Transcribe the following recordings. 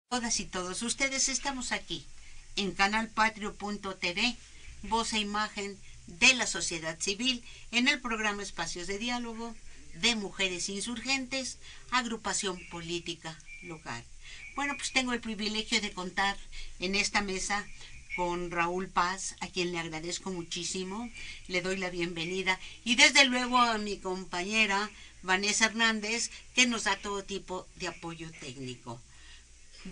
Todas y todos ustedes estamos aquí en canalpatrio.tv, voz e imagen de la sociedad civil, en el programa Espacios de Diálogo de Mujeres Insurgentes, agrupación política local. Bueno, pues tengo el privilegio de contar en esta mesa con Raúl Paz, a quien le agradezco muchísimo, le doy la bienvenida, y desde luego a mi compañera Vanessa Hernández, que nos da todo tipo de apoyo técnico.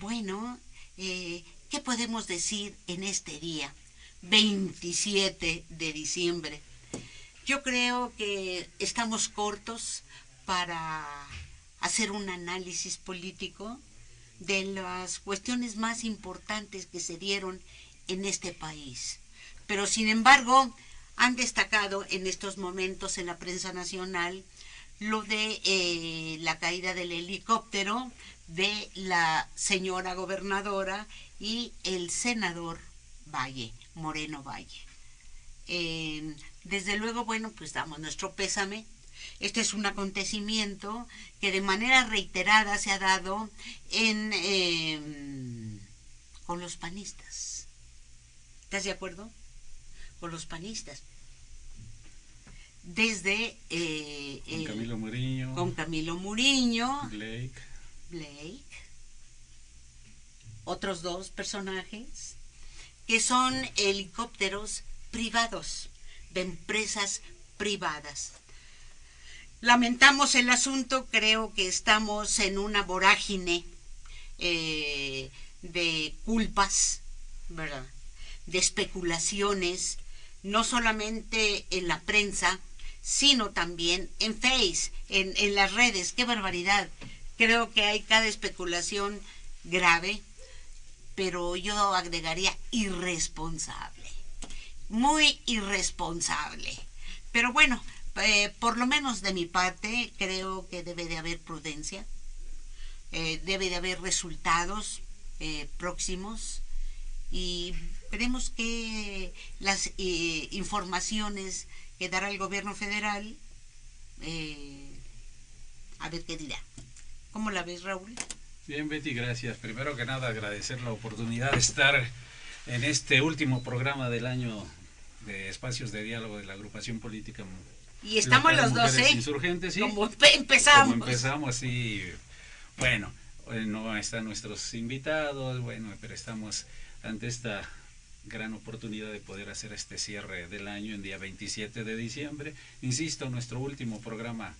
Bueno, ¿qué podemos decir en este día, 27 de diciembre? Yo creo que estamos cortos para hacer un análisis político de las cuestiones más importantes que se dieron en este país. Pero sin embargo, han destacado en estos momentos en la prensa nacional lo de la caída del helicóptero de la señora gobernadora y el senador Valle, Moreno Valle. Desde luego, bueno, pues damos nuestro pésame. Este es un acontecimiento que de manera reiterada se ha dado con los panistas. ¿Estás de acuerdo? Con los panistas. Desde con Camilo Muriño, con Camilo Muriño, Blake, Blake, otros dos personajes que son helicópteros privados, de empresas privadas. Lamentamos el asunto, creo que estamos en una vorágine de culpas, ¿verdad? De especulaciones, no solamente en la prensa, sino también en Face, en las redes. ¡Qué barbaridad! Creo que hay cada especulación grave, pero yo agregaría irresponsable, muy irresponsable. Pero bueno, por lo menos de mi parte, creo que debe de haber prudencia, debe de haber resultados próximos y veremos que las informaciones que dará el gobierno federal, eh, a ver qué dirá. ¿Cómo la ves, Raúl? Bien, Betty, gracias. Primero que nada, agradecer la oportunidad de estar en este último programa del año de Espacios de Diálogo de la agrupación política Y estamos local los dos, Mujeres Insurgentes, ¿sí? Como Como empezamos. empezamos, sí. Bueno, no están nuestros invitados, bueno, pero estamos ante esta gran oportunidad de poder hacer este cierre del año en día 27 de diciembre. Insisto, nuestro último programa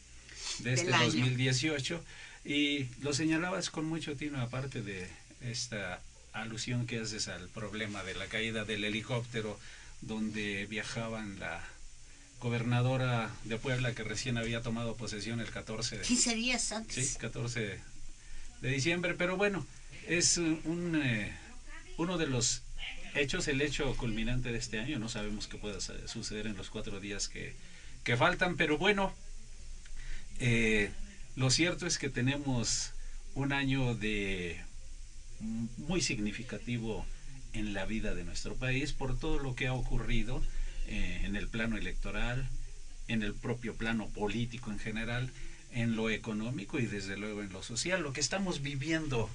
de este 2018, y lo señalabas con mucho tino, aparte de esta alusión que haces al problema de la caída del helicóptero donde viajaban la gobernadora de Puebla, que recién había tomado posesión el 14 de, 15 días antes. Sí, 14 de diciembre, pero bueno, es uno de los hechos, el hecho culminante de este año. No sabemos qué pueda suceder en los 4 días que faltan, pero bueno, lo cierto es que tenemos un año de muy significativo en la vida de nuestro país por todo lo que ha ocurrido en el plano electoral, en el propio plano político en general, en lo económico y desde luego en lo social, lo que estamos viviendo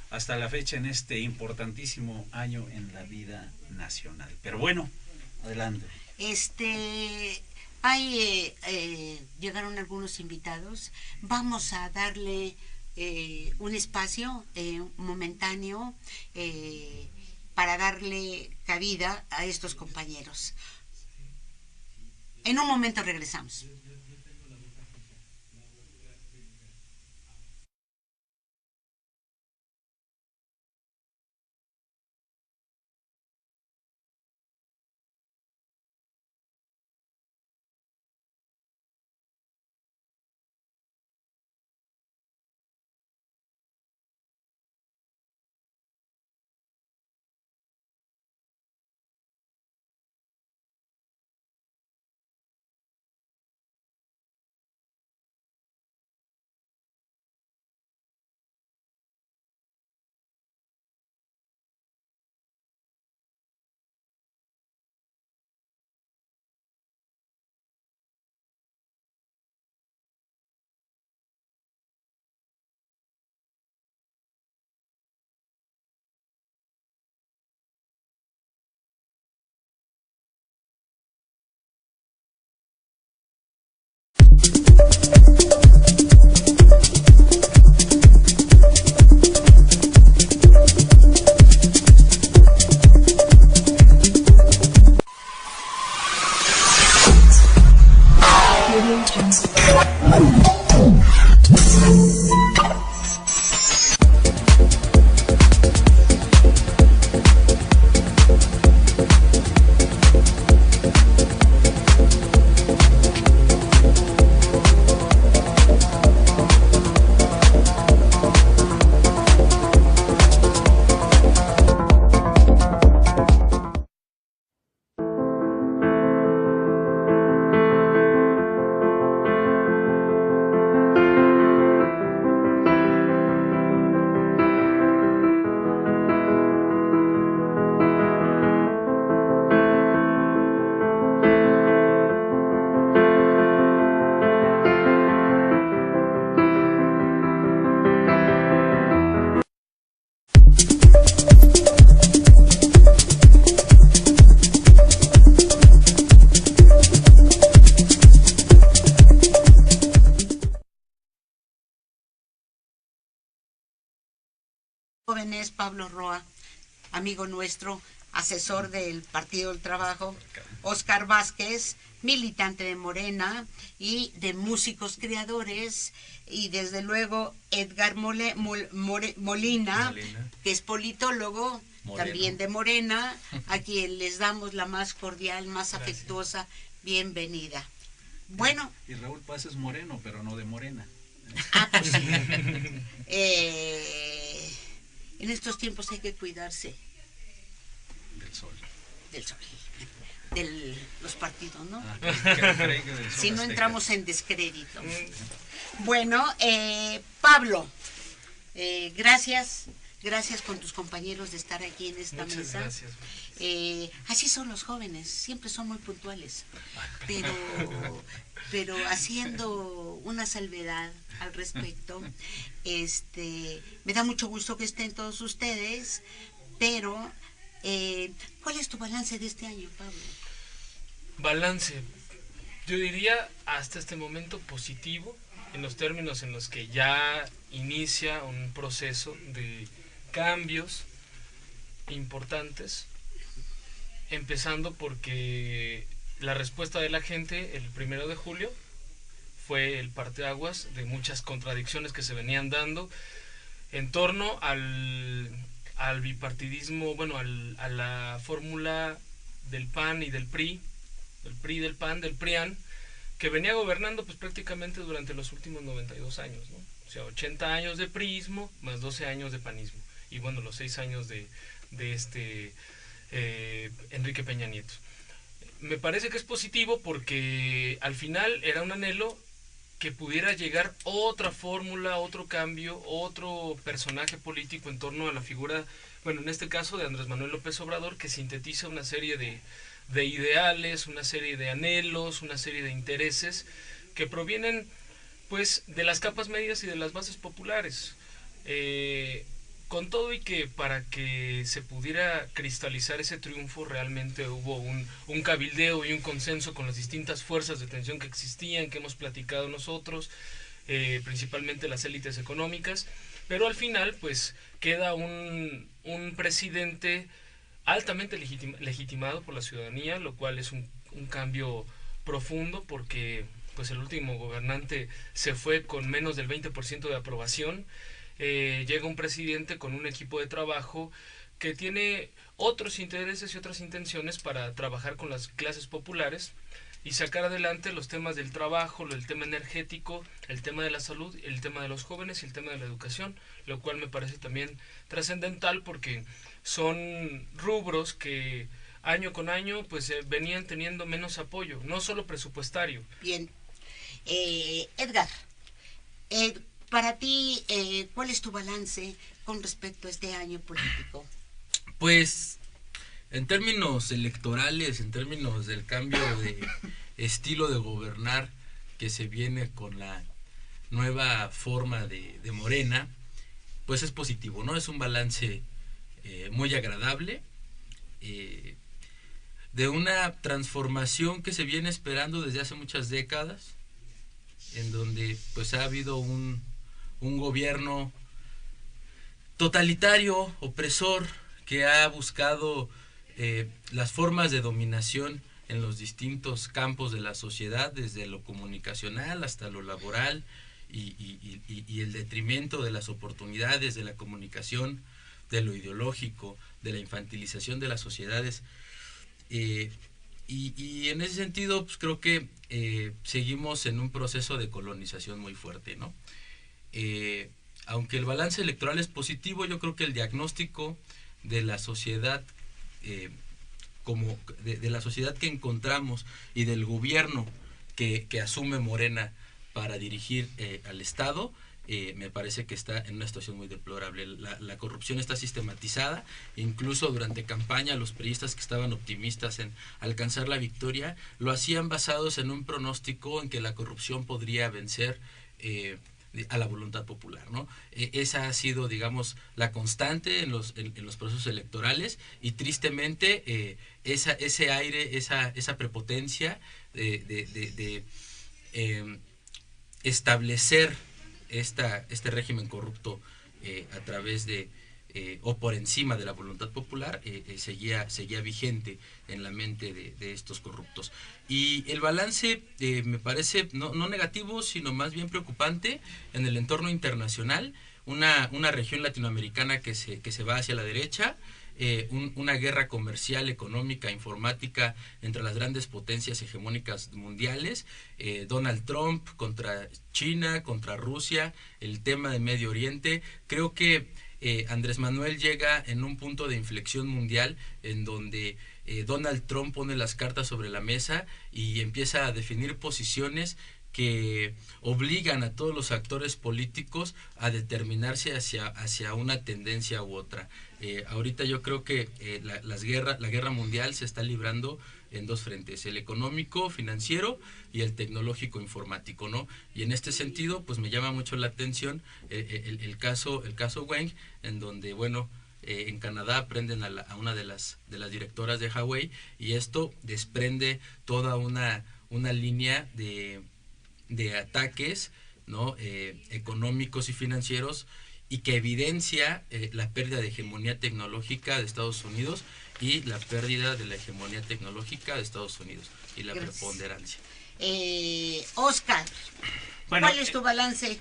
hasta la fecha en este importantísimo año en la vida nacional. Pero bueno, adelante. Llegaron algunos invitados. Vamos a darle un espacio momentáneo para darle cabida a estos compañeros. En un momento regresamos. Jóvenes, Pablo Roa, amigo nuestro, asesor del Partido del Trabajo, Óscar Vázquez, militante de Morena y de Músicos Creadores, y desde luego Edgar Molina, que es politólogo, también de Morena, a quien les damos la más cordial, más afectuosa bienvenida. Bueno. Y Raúl Paz es moreno, pero no de Morena. Ah, pues sí. En estos tiempos hay que cuidarse del sol. Del sol. De los partidos, ¿no? Que si no entramos en descrédito. Bueno, Pablo, gracias con tus compañeros de estar aquí en esta Muchas mesa. Gracias. Así son los jóvenes, siempre son muy puntuales, pero haciendo una salvedad al respecto, me da mucho gusto que estén todos ustedes, pero ¿cuál es tu balance de este año, Pablo? Balance, yo diría hasta este momento positivo, en los términos en los que ya inicia un proceso de cambios importantes, empezando porque la respuesta de la gente el 1 de julio fue el parteaguas de muchas contradicciones que se venían dando en torno al bipartidismo, bueno, a la fórmula del PAN y del PRI, del PRI, del PAN, del PRIAN, que venía gobernando pues prácticamente durante los últimos 92 años, ¿no? O sea, 80 años de priismo más 12 años de panismo, y bueno, los 6 años de Enrique Peña Nieto. Me parece que es positivo porque al final era un anhelo que pudiera llegar otra fórmula, otro cambio, otro personaje político en torno a la figura, bueno, en este caso de Andrés Manuel López Obrador, que sintetiza una serie de ideales, una serie de anhelos, una serie de intereses que provienen pues de las capas medias y de las bases populares. Con todo y que para que se pudiera cristalizar ese triunfo realmente hubo un cabildeo y un consenso con las distintas fuerzas de tensión que existían, que hemos platicado nosotros, principalmente las élites económicas, pero al final pues queda un presidente altamente legitimado por la ciudadanía, lo cual es un cambio profundo porque pues el último gobernante se fue con menos del 20% de aprobación. Llega un presidente con un equipo de trabajo que tiene otros intereses y otras intenciones para trabajar con las clases populares y sacar adelante los temas del trabajo, el tema energético, el tema de la salud, el tema de los jóvenes y el tema de la educación, lo cual me parece también trascendental porque son rubros que año con año pues venían teniendo menos apoyo, no solo presupuestario. Bien. Edgar, para ti, ¿cuál es tu balance con respecto a este año político? Pues, en términos electorales, en términos del cambio de estilo de gobernar que se viene con la nueva forma de Morena, pues es positivo, ¿no? Es un balance muy agradable, de una transformación que se viene esperando desde hace muchas décadas. en donde pues ha habido un gobierno totalitario, opresor, que ha buscado las formas de dominación en los distintos campos de la sociedad, desde lo comunicacional hasta lo laboral, y el detrimento de las oportunidades de la comunicación, de lo ideológico, de la infantilización de las sociedades. Y en ese sentido, pues creo que seguimos en un proceso de colonización muy fuerte, ¿no? Aunque el balance electoral es positivo, yo creo que el diagnóstico de la sociedad, como de la sociedad que encontramos y del gobierno que asume Morena para dirigir al Estado, me parece que está en una situación muy deplorable. La corrupción está sistematizada, incluso durante campaña los priistas que estaban optimistas en alcanzar la victoria lo hacían basados en un pronóstico en que la corrupción podría vencer a la voluntad popular, ¿no? Esa ha sido, digamos, la constante en los procesos electorales, y tristemente ese aire, esa prepotencia de establecer este régimen corrupto a través de o por encima de la voluntad popular seguía vigente en la mente de estos corruptos. Y el balance me parece no negativo, sino más bien preocupante en el entorno internacional. Una región latinoamericana que se va hacia la derecha, una guerra comercial, económica, informática entre las grandes potencias hegemónicas mundiales, Donald Trump contra China, contra Rusia, el tema de Medio Oriente. Creo que Andrés Manuel llega en un punto de inflexión mundial en donde Donald Trump pone las cartas sobre la mesa y empieza a definir posiciones que obligan a todos los actores políticos a determinarse hacia una tendencia u otra. Ahorita yo creo que la guerra mundial se está librando en dos frentes: el económico, financiero, y el tecnológico, informático, ¿no? Y en este sentido, pues me llama mucho la atención el caso Wang, en donde, bueno, en Canadá prenden a una de las directoras de Huawei, y esto desprende toda una línea de ataques, ¿no? Económicos y financieros, y que evidencia la pérdida de hegemonía tecnológica de Estados Unidos y la pérdida de la hegemonía tecnológica de Estados Unidos y la preponderancia. Oscar, bueno, ¿cuál es tu balance?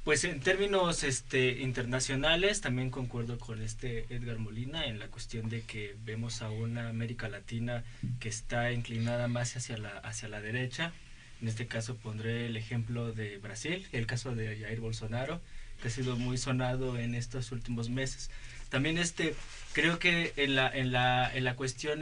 Pues en términos internacionales también concuerdo con Edgar Molina en la cuestión de que vemos a una América Latina que está inclinada más hacia la derecha. En este caso pondré el ejemplo de Brasil, el caso de Jair Bolsonaro, que ha sido muy sonado en estos últimos meses. También creo que en la cuestión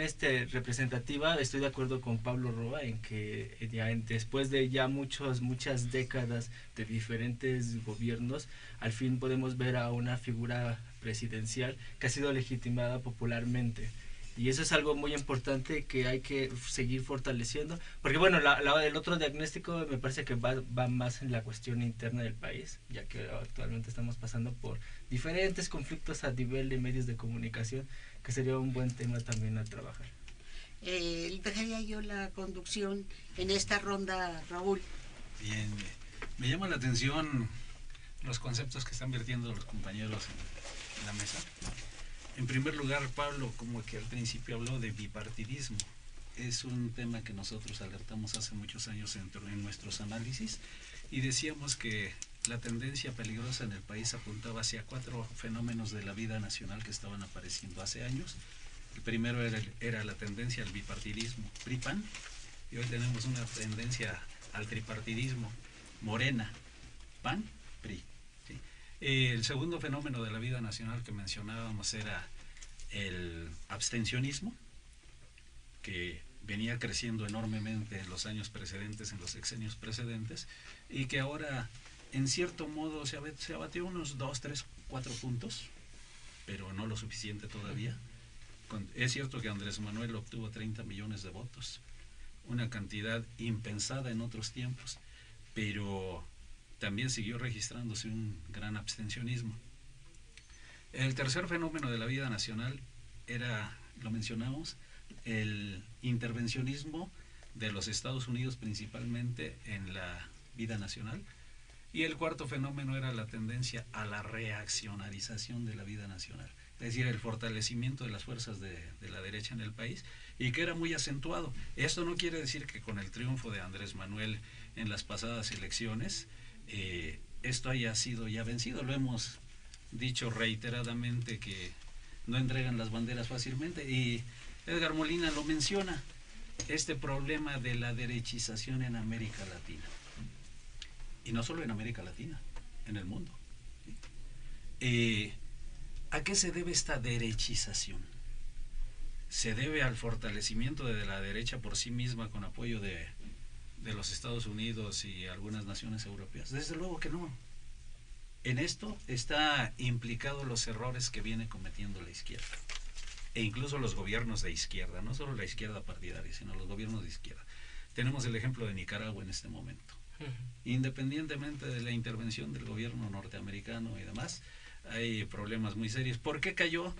representativa estoy de acuerdo con Pablo Roa en que después de ya muchas décadas de diferentes gobiernos, al fin podemos ver a una figura presidencial que ha sido legitimada popularmente. Y eso es algo muy importante que hay que seguir fortaleciendo, porque bueno, el otro diagnóstico me parece que va más en la cuestión interna del país, ya que actualmente estamos pasando por diferentes conflictos a nivel de medios de comunicación, que sería un buen tema también a trabajar. Dejaría yo la conducción en esta ronda, Raúl. Bien, me llama la atención los conceptos que están vertiendo los compañeros en la mesa. En primer lugar, Pablo, como que al principio habló de bipartidismo. Es un tema que nosotros alertamos hace muchos años en nuestros análisis, y decíamos que la tendencia peligrosa en el país apuntaba hacia 4 fenómenos de la vida nacional que estaban apareciendo hace años. El primero era la tendencia al bipartidismo, PRI-PAN, y hoy tenemos una tendencia al tripartidismo, Morena, PAN, PRI. El segundo fenómeno de la vida nacional que mencionábamos era el abstencionismo, que venía creciendo enormemente en los años precedentes, en los sexenios precedentes, y que ahora en cierto modo se abatió unos 2, 3, 4 puntos, pero no lo suficiente todavía. Es cierto que Andrés Manuel obtuvo 30 millones de votos, una cantidad impensada en otros tiempos, pero también siguió registrándose un gran abstencionismo. El tercer fenómeno de la vida nacional era, lo mencionamos, el intervencionismo de los Estados Unidos, principalmente en la vida nacional. Y el cuarto fenómeno era la tendencia a la reaccionarización de la vida nacional, es decir, el fortalecimiento de las fuerzas de la derecha en el país, y que era muy acentuado. Esto no quiere decir que con el triunfo de Andrés Manuel en las pasadas elecciones esto haya sido ya vencido. Lo hemos dicho reiteradamente, que no entregan las banderas fácilmente, y Edgar Molina lo menciona, este problema de la derechización en América Latina. Y no solo en América Latina, en el mundo. ¿A qué se debe esta derechización? ¿Se debe al fortalecimiento de la derecha por sí misma con apoyo de los Estados Unidos y algunas naciones europeas? Desde luego que no. En esto está implicado los errores que viene cometiendo la izquierda, e incluso los gobiernos de izquierda, no solo la izquierda partidaria, sino los gobiernos de izquierda. Tenemos el ejemplo de Nicaragua en este momento. Independientemente de la intervención del gobierno norteamericano y demás, hay problemas muy serios. ¿Por qué cayó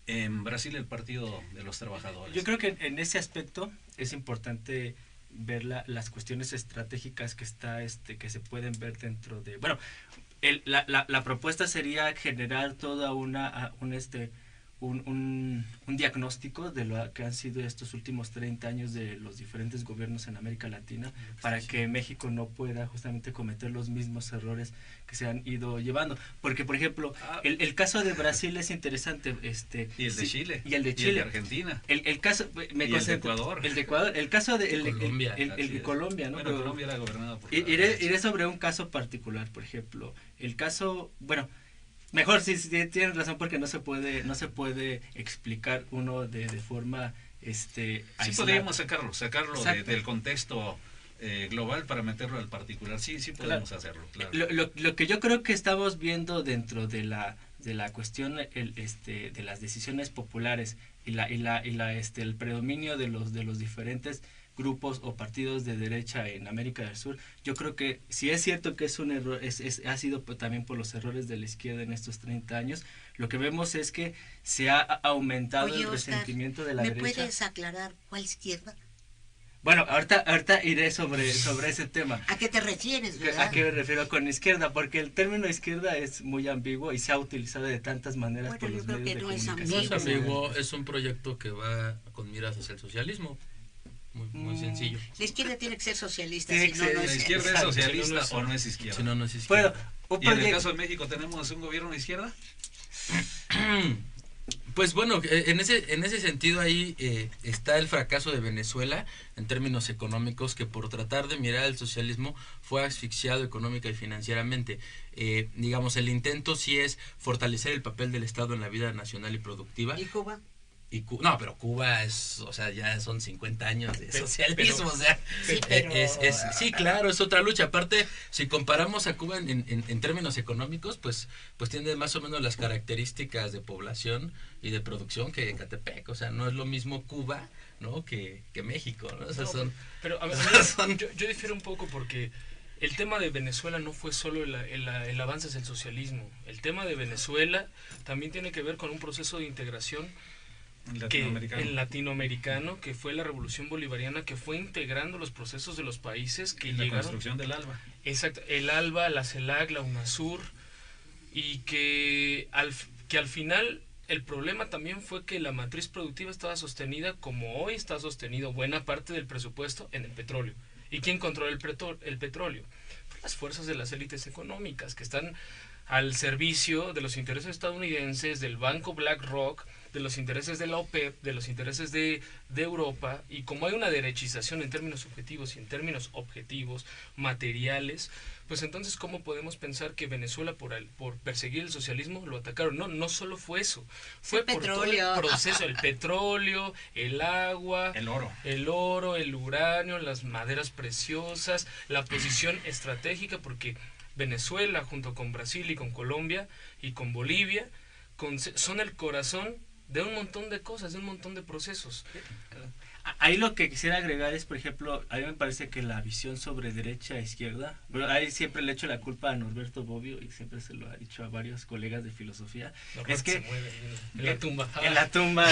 en Brasil el Partido de los Trabajadores? Yo creo que en ese aspecto es importante ver las cuestiones estratégicas que que se pueden ver dentro de... Bueno, la propuesta sería generar toda un diagnóstico de lo que han sido estos últimos 30 años de los diferentes gobiernos en América Latina, para que México no pueda justamente cometer los mismos errores que se han ido llevando. Porque, por ejemplo, el caso de Brasil es interesante. Y el de Chile. Y el de Chile. Y el de Argentina. El caso... el de Ecuador. El de Ecuador. El caso de Colombia. el de Colombia, ¿no? Bueno, pero Colombia era gobernado por... Iré sobre un caso particular, por ejemplo. El caso... Bueno... Mejor, sí, tienes razón, porque no se puede explicar uno de forma sí, aislada. podríamos sacarlo del contexto global para meterlo al particular. Sí podemos hacerlo, claro. Lo que yo creo que estamos viendo dentro de la cuestión de las decisiones populares y el predominio de los diferentes grupos o partidos de derecha en América del Sur, yo creo que si es cierto que es un error, ha sido también por los errores de la izquierda en estos 30 años, lo que vemos es que se ha aumentado el resentimiento de la derecha. ¿Me puedes aclarar cuál izquierda? Bueno, ahorita iré sobre ese tema. ¿A qué te refieres, verdad? ¿A qué me refiero con izquierda? Porque el término izquierda es muy ambiguo y se ha utilizado de tantas maneras por los medios de comunicación. No es ambiguo, es un proyecto que va con miras hacia el socialismo. Muy sencillo. La izquierda tiene que ser socialista. La izquierda es socialista o no es izquierda. Si no, no es izquierda. ¿Y en el caso de México tenemos un gobierno de izquierda? Pues bueno, en ese sentido ahí está el fracaso de Venezuela en términos económicos, que por tratar de mirar al socialismo fue asfixiado económica y financieramente. Digamos, el intento sí es fortalecer el papel del Estado en la vida nacional y productiva. ¿Y Cuba? No, pero Cuba es, o sea, ya son 50 años de socialismo, o sea, sí, claro, es otra lucha. Aparte, si comparamos a Cuba en términos económicos, pues tiene más o menos las características de población y de producción que Ecatepec, o sea, no es lo mismo Cuba, ¿no? que México, ¿no? O sea, pero a ver, yo difiero un poco, porque el tema de Venezuela no fue solo el avance hacia el socialismo. El tema de Venezuela también tiene que ver con un proceso de integración latinoamericano, que fue la revolución bolivariana, que fue integrando los procesos de los países que llegaron. La construcción del ALBA. Exacto, el ALBA, la CELAC, la UNASUR, y que al final el problema también fue que la matriz productiva estaba sostenida, como hoy está sostenido buena parte del presupuesto, en el petróleo. ¿Y quién controla el petróleo? Pues las fuerzas de las élites económicas, que están al servicio de los intereses estadounidenses, del banco BlackRock, de los intereses de la OPEP, de los intereses de Europa. Y como hay una derechización en términos subjetivos y en términos objetivos, materiales, pues entonces ¿cómo podemos pensar que Venezuela por perseguir el socialismo lo atacaron? No solo fue eso, fue por todo el proceso, el petróleo, el agua, el oro, el uranio, las maderas preciosas, la posición estratégica, porque Venezuela, junto con Brasil y con Colombia y con Bolivia, son el corazón de un montón de cosas, de un montón de procesos. Ahí lo que quisiera agregar es, por ejemplo, a mí me parece que la visión sobre derecha e izquierda, pero ahí siempre le echo la culpa a Norberto Bobbio y siempre se lo ha dicho a varios colegas de filosofía, es que en la tumba. En la tumba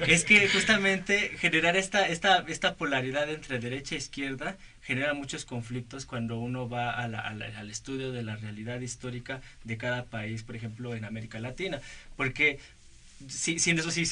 es que justamente generar esta polaridad entre derecha e izquierda genera muchos conflictos cuando uno va al estudio de la realidad histórica de cada país, por ejemplo, en América Latina, porque si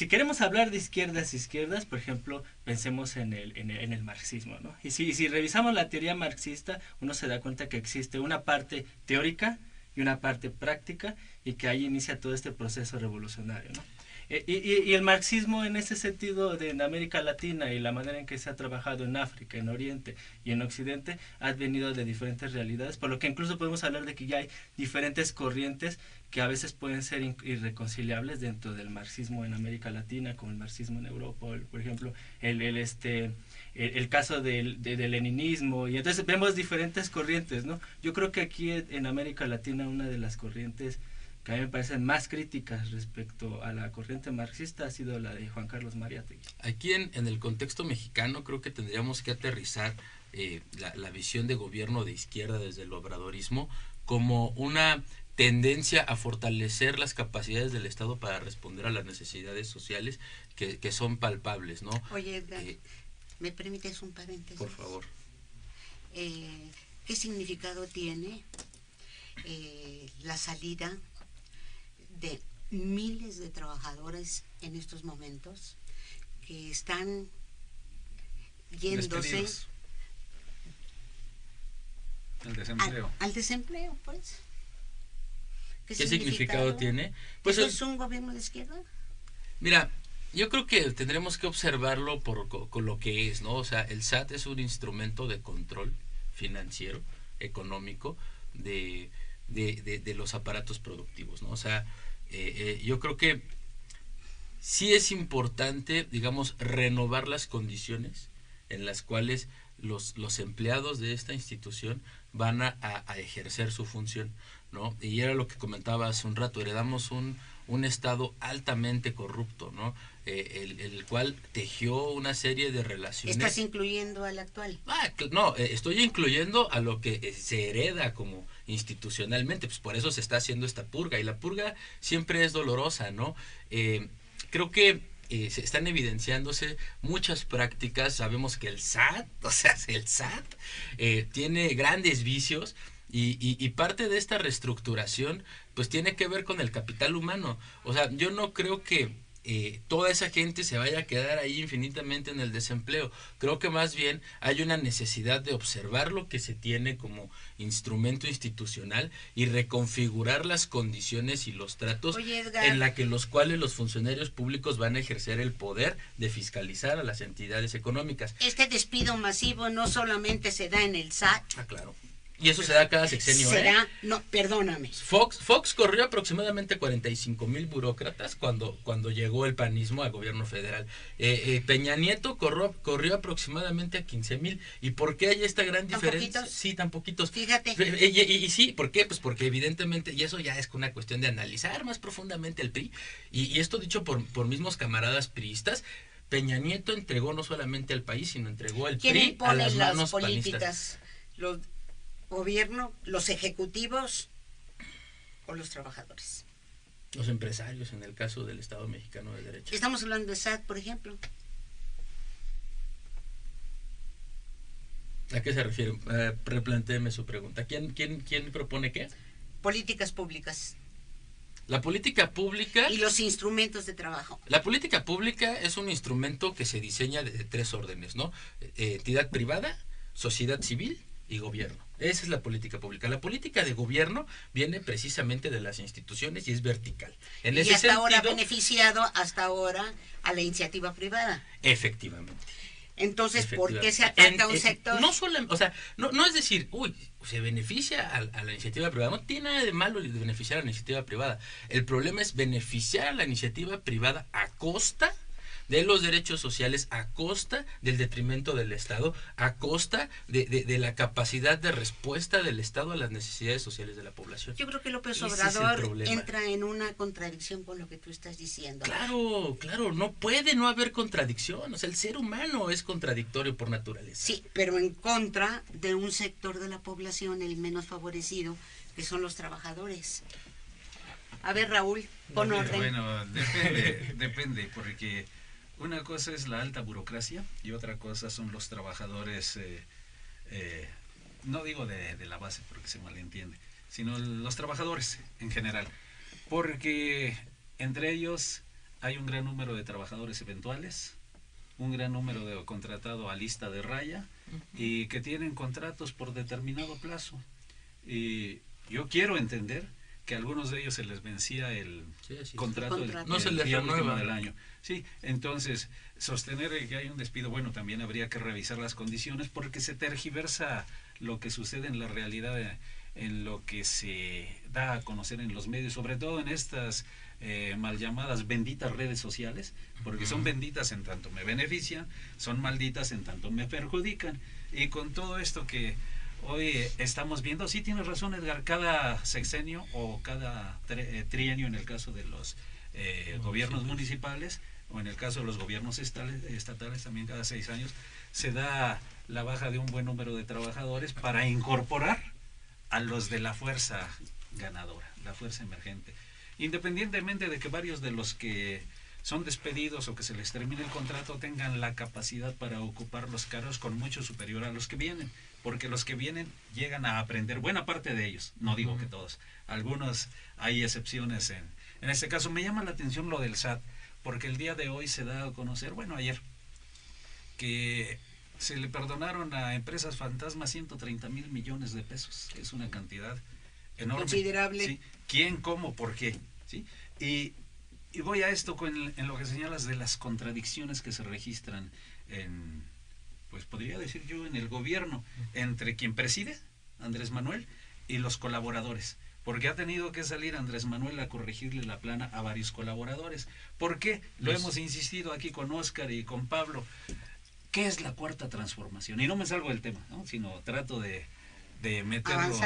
queremos hablar de izquierdas, por ejemplo, pensemos en el marxismo, ¿no? Y si revisamos la teoría marxista, uno se da cuenta que existe una parte teórica y una parte práctica, y que ahí inicia todo este proceso revolucionario, ¿no? Y el marxismo en ese sentido en América Latina y la manera en que se ha trabajado en África, en Oriente y en Occidente, ha venido de diferentes realidades, por lo que incluso podemos hablar de que ya hay diferentes corrientes que a veces pueden ser irreconciliables dentro del marxismo en América Latina, como el marxismo en Europa, por ejemplo, el caso del leninismo, y entonces vemos diferentes corrientes, ¿no? Yo creo que aquí en América Latina una de las corrientes que a mí me parecen más críticas respecto a la corriente marxista ha sido la de Juan Carlos Mariátegui. Aquí en el contexto mexicano creo que tendríamos que aterrizar la visión de gobierno de izquierda desde el obradorismo como una tendencia a fortalecer las capacidades del Estado para responder a las necesidades sociales que son palpables, ¿no? Oye, Edgar, ¿me permites un paréntesis? Por favor. ¿Qué significado tiene la salida de miles de trabajadores en estos momentos que están yéndose El desempleo. al desempleo, pues? ¿Qué significado tiene? Pues ¿es un gobierno de izquierda? Mira, yo creo que tendremos que observarlo con lo que es, ¿no? O sea, el SAT es un instrumento de control financiero, económico, de los aparatos productivos, ¿no? O sea, yo creo que sí es importante, digamos, renovar las condiciones en las cuales los empleados de esta institución van a ejercer su función, ¿no? Y era lo que comentaba hace un rato, heredamos un Estado altamente corrupto, ¿no? El cual tejió una serie de relaciones. ¿Estás incluyendo al actual? No, estoy incluyendo a lo que se hereda como institucionalmente, pues por eso se está haciendo esta purga, y la purga siempre es dolorosa, ¿no? Creo que se están evidenciándose muchas prácticas. Sabemos que el SAT tiene grandes vicios, y parte de esta reestructuración pues tiene que ver con el capital humano. O sea, yo no creo que toda esa gente se vaya a quedar ahí infinitamente en el desempleo. Creo que más bien hay una necesidad de observar lo que se tiene como instrumento institucional y reconfigurar las condiciones y los tratos en la que los cuales los funcionarios públicos van a ejercer el poder de fiscalizar a las entidades económicas. Este despido masivo no solamente se da en el SAT. Claro. Y eso se da cada sexenio. No, perdóname. Fox corrió aproximadamente 45,000 burócratas cuando llegó el panismo al gobierno federal. Peña Nieto corrió aproximadamente a 15,000. ¿Y por qué hay esta gran diferencia? ¿Tan poquitos? Sí, tan poquitos. Fíjate. Y sí, ¿por qué? Pues porque evidentemente, y eso ya es una cuestión de analizar más profundamente el PRI, y esto dicho por mismos camaradas priistas, Peña Nieto entregó no solamente al país, sino entregó el PRI a las manos políticas? Los gobierno, los ejecutivos o los trabajadores. Los empresarios, en el caso del Estado Mexicano de Derecho. Estamos hablando de SAT, por ejemplo. ¿A qué se refiere? Replantéeme su pregunta. ¿Quién propone qué? Políticas públicas. La política pública... Y los instrumentos de trabajo. La política pública es un instrumento que se diseña de 3 órdenes, ¿no? Entidad privada, sociedad civil y gobierno. Esa es la política pública. La política de gobierno viene precisamente de las instituciones y es vertical. En ese sentido, ahora ha beneficiado a la iniciativa privada. Efectivamente. Entonces, ¿por qué se ataca a un sector? No solo, o sea, no es decir, se beneficia a la iniciativa privada. No tiene nada de malo de beneficiar a la iniciativa privada. El problema es beneficiar a la iniciativa privada a costa de los derechos sociales a costa del detrimento del Estado, a costa de la capacidad de respuesta del Estado a las necesidades sociales de la población. Yo creo que López Ese es el Obrador problema. entra en una contradicción con lo que tú estás diciendo. Claro, claro, no puede no haber contradicción, o sea, el ser humano es contradictorio por naturaleza. Sí, pero en contra de un sector de la población, el menos favorecido, que son los trabajadores. A ver, Raúl, pon orden. Bueno, depende, porque una cosa es la alta burocracia y otra cosa son los trabajadores, no digo de la base porque se malentiende, sino los trabajadores en general, porque entre ellos hay un gran número de trabajadores eventuales, un gran número de contratados a lista de raya y que tienen contratos por determinado plazo. Y yo quiero entender que a algunos de ellos se les vencía el contrato no se les día último renueva del año. Sí, entonces sostener que hay un despido, bueno, también habría que revisar las condiciones porque se tergiversa lo que sucede en la realidad, en lo que se da a conocer en los medios, sobre todo en estas mal llamadas benditas redes sociales, porque son benditas en tanto me benefician, son malditas en tanto me perjudican. Y con todo esto que hoy estamos viendo, sí tienes razón, Edgar, cada sexenio o cada trienio en el caso de los gobiernos municipales o en el caso de los gobiernos estatales también cada 6 años se da la baja de un buen número de trabajadores para incorporar a los de la fuerza ganadora, la fuerza emergente. Independientemente de que varios de los que son despedidos o que se les termine el contrato tengan la capacidad para ocupar los cargos con mucho superior a los que vienen, porque los que vienen llegan a aprender, buena parte de ellos, no digo que todos, algunos hay excepciones en este caso. Me llama la atención lo del SAT, porque el día de hoy se da a conocer, bueno, ayer, que se le perdonaron a empresas fantasmas 130 mil millones de pesos, es una cantidad enorme. Considerable. ¿Sí? ¿Quién, cómo, por qué? ¿Sí? Y voy a esto en lo que señalas de las contradicciones que se registran en, pues podría decir yo, en el gobierno, entre quien preside, Andrés Manuel, y los colaboradores. Porque ha tenido que salir Andrés Manuel a corregirle la plana a varios colaboradores. ¿Por qué? Lo hemos insistido aquí con Óscar y con Pablo. ¿Qué es la cuarta transformación? Y no me salgo del tema, ¿no? Sino trato de meterlo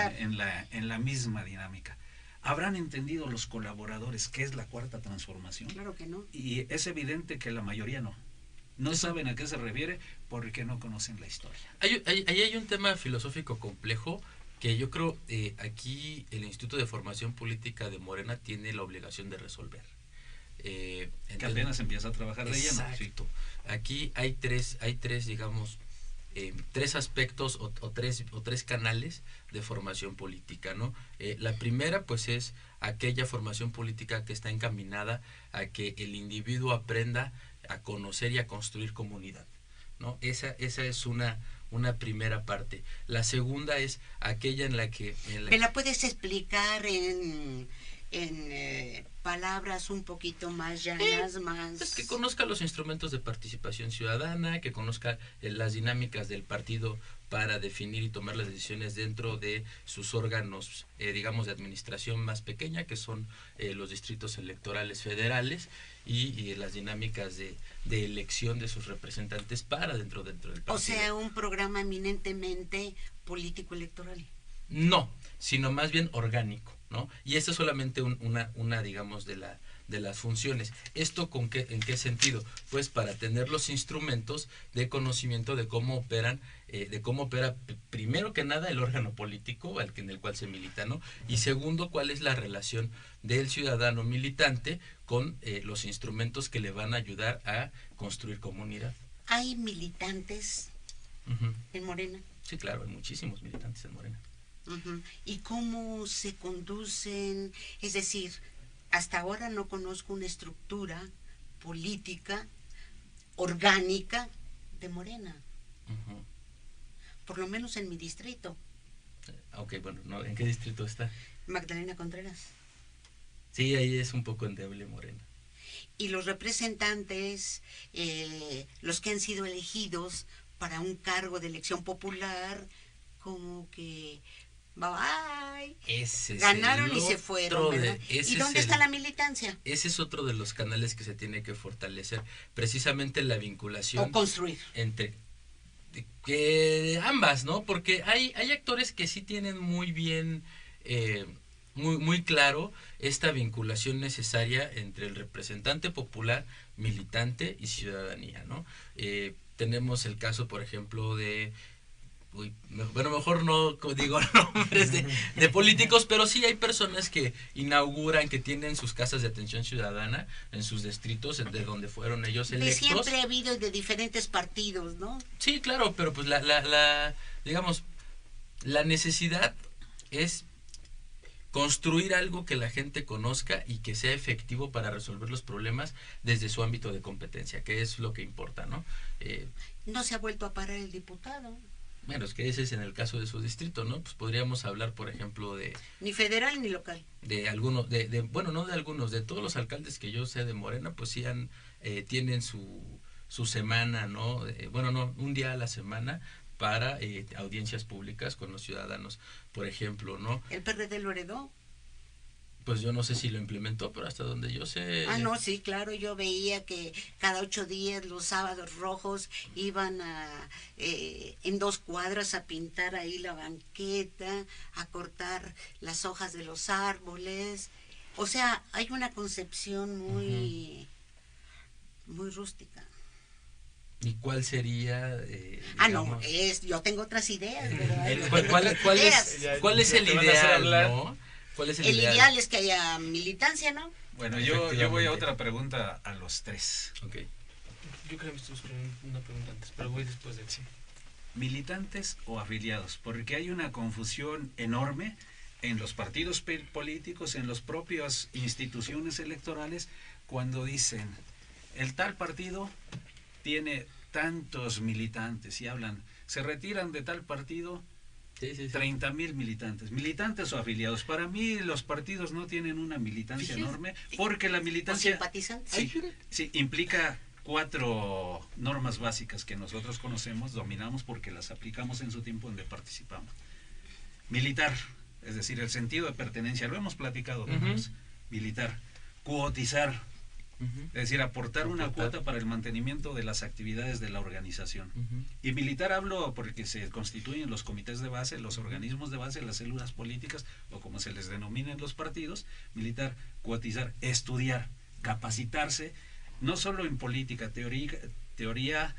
en la misma dinámica. ¿Habrán entendido los colaboradores qué es la cuarta transformación? Claro que no. Y es evidente que la mayoría no. No saben a qué se refiere porque no conocen la historia. Ahí hay un tema filosófico complejo que yo creo aquí el Instituto de Formación Política de Morena tiene la obligación de resolver. Que apenas empieza a trabajar de lleno. Exacto. Sí. Aquí hay tres digamos, tres aspectos o tres canales de formación política, ¿no? La primera, pues, es aquella formación política que está encaminada a que el individuo aprenda a conocer y a construir comunidad, ¿no? Esa es una primera parte. La segunda es aquella en la que... ¿Me la puedes explicar en palabras un poquito más llanas, más... Pues que conozca los instrumentos de participación ciudadana, que conozca las dinámicas del partido para definir y tomar las decisiones dentro de sus órganos, digamos, de administración más pequeña, que son los distritos electorales federales, y las dinámicas de elección de sus representantes para dentro del partido. O sea, un programa eminentemente político-electoral. No, sino más bien orgánico, ¿no? Y esto es solamente una digamos, de las funciones. ¿Esto en qué sentido? Pues para tener los instrumentos de conocimiento de cómo opera primero que nada el órgano político en el cual se milita, ¿no? Y segundo, cuál es la relación del ciudadano militante con los instrumentos que le van a ayudar a construir comunidad. ¿Hay militantes en Morena? Sí, claro, hay muchísimos militantes en Morena. ¿Y cómo se conducen? Es decir, hasta ahora no conozco una estructura política orgánica de Morena. Por lo menos en mi distrito. Ok, bueno, ¿no? ¿En qué distrito está? Magdalena Contreras. Sí, ahí es un poco endeble Morena. Y los representantes, los que han sido elegidos para un cargo de elección popular, como que Bye bye. Ese es Ganaron el y se otro fueron, ¿verdad? ese ¿Y es dónde está la militancia? Ese es otro de los canales que se tiene que fortalecer, precisamente la vinculación O construir. entre que ambas, ¿no? Porque hay actores que sí tienen muy bien, muy claro esta vinculación necesaria entre el representante popular, militante y ciudadanía, ¿no? Tenemos el caso, por ejemplo, de... bueno, mejor no digo nombres de políticos, pero sí hay personas que inauguran, que tienen sus casas de atención ciudadana en sus distritos de donde fueron ellos De electos. siempre ha habido de diferentes partidos, ¿no? Sí, claro, pero pues digamos, la necesidad es construir algo que la gente conozca y que sea efectivo para resolver los problemas desde su ámbito de competencia, que es lo que importa, ¿no? No se ha vuelto a parar el diputado. Bueno, es que ese es en el caso de su distrito, ¿no? Pues podríamos hablar, por ejemplo, Ni federal ni local. de algunos, bueno, no de algunos, de todos los alcaldes que yo sé de Morena, pues sí tienen su semana, ¿no? Bueno, no, un día a la semana para audiencias públicas con los ciudadanos, por ejemplo, ¿no? El PRD lo heredó. Pues yo no sé si lo implementó, pero hasta donde yo sé... No, sí, claro, yo veía que cada 8 días los sábados rojos iban en 2 cuadras a pintar ahí la banqueta, a cortar las hojas de los árboles. O sea, hay una concepción muy rústica. ¿Y cuál sería? No, yo tengo otras ideas. ¿Cuál es el ideal, no? ¿Cuál es el ideal es que haya militancia, ¿no? Bueno, yo voy a otra pregunta a los tres. Okay. Yo creo que me estoy buscando una pregunta antes, pero voy después de sí. ¿Militantes o afiliados? Porque hay una confusión enorme en los partidos políticos, en las propias instituciones electorales, cuando dicen, el tal partido tiene tantos militantes y hablan, se retiran de tal partido 30,000 militantes. ¿Militantes o afiliados? Para mí los partidos no tienen una militancia enorme, porque la militancia... ¿O simpatizantes? Sí, implica 4 normas básicas que nosotros conocemos, dominamos porque las aplicamos en su tiempo donde participamos. Militar, es decir, el sentido de pertenencia, lo hemos platicado, militar. Cuotizar, es decir, aportar una cuota para el mantenimiento de las actividades de la organización. Y militar hablo porque se constituyen los comités de base, los organismos de base, las células políticas, o como se les denomina en los partidos. Militar, cuotizar, estudiar, capacitarse, no solo en política, teoría,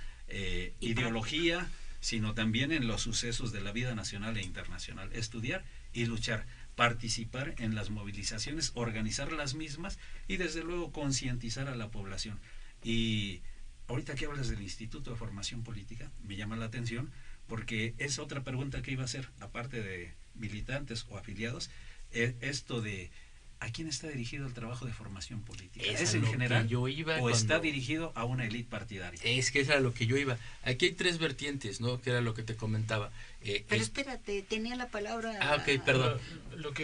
ideología, sino también en los sucesos de la vida nacional e internacional. Estudiar y luchar, participar en las movilizaciones, organizar las mismas y desde luego concientizar a la población. Y ahorita que hablas del Instituto de Formación Política, me llama la atención porque es otra pregunta que iba a hacer, aparte de militantes o afiliados, esto de ¿a quién está dirigido el trabajo de formación política? ¿Es en general o está dirigido a una élite partidaria? Es que eso era lo que yo iba. Aquí hay 3 vertientes, ¿no? Que era lo que te comentaba. Pero espérate, tenía la palabra... ok, perdón.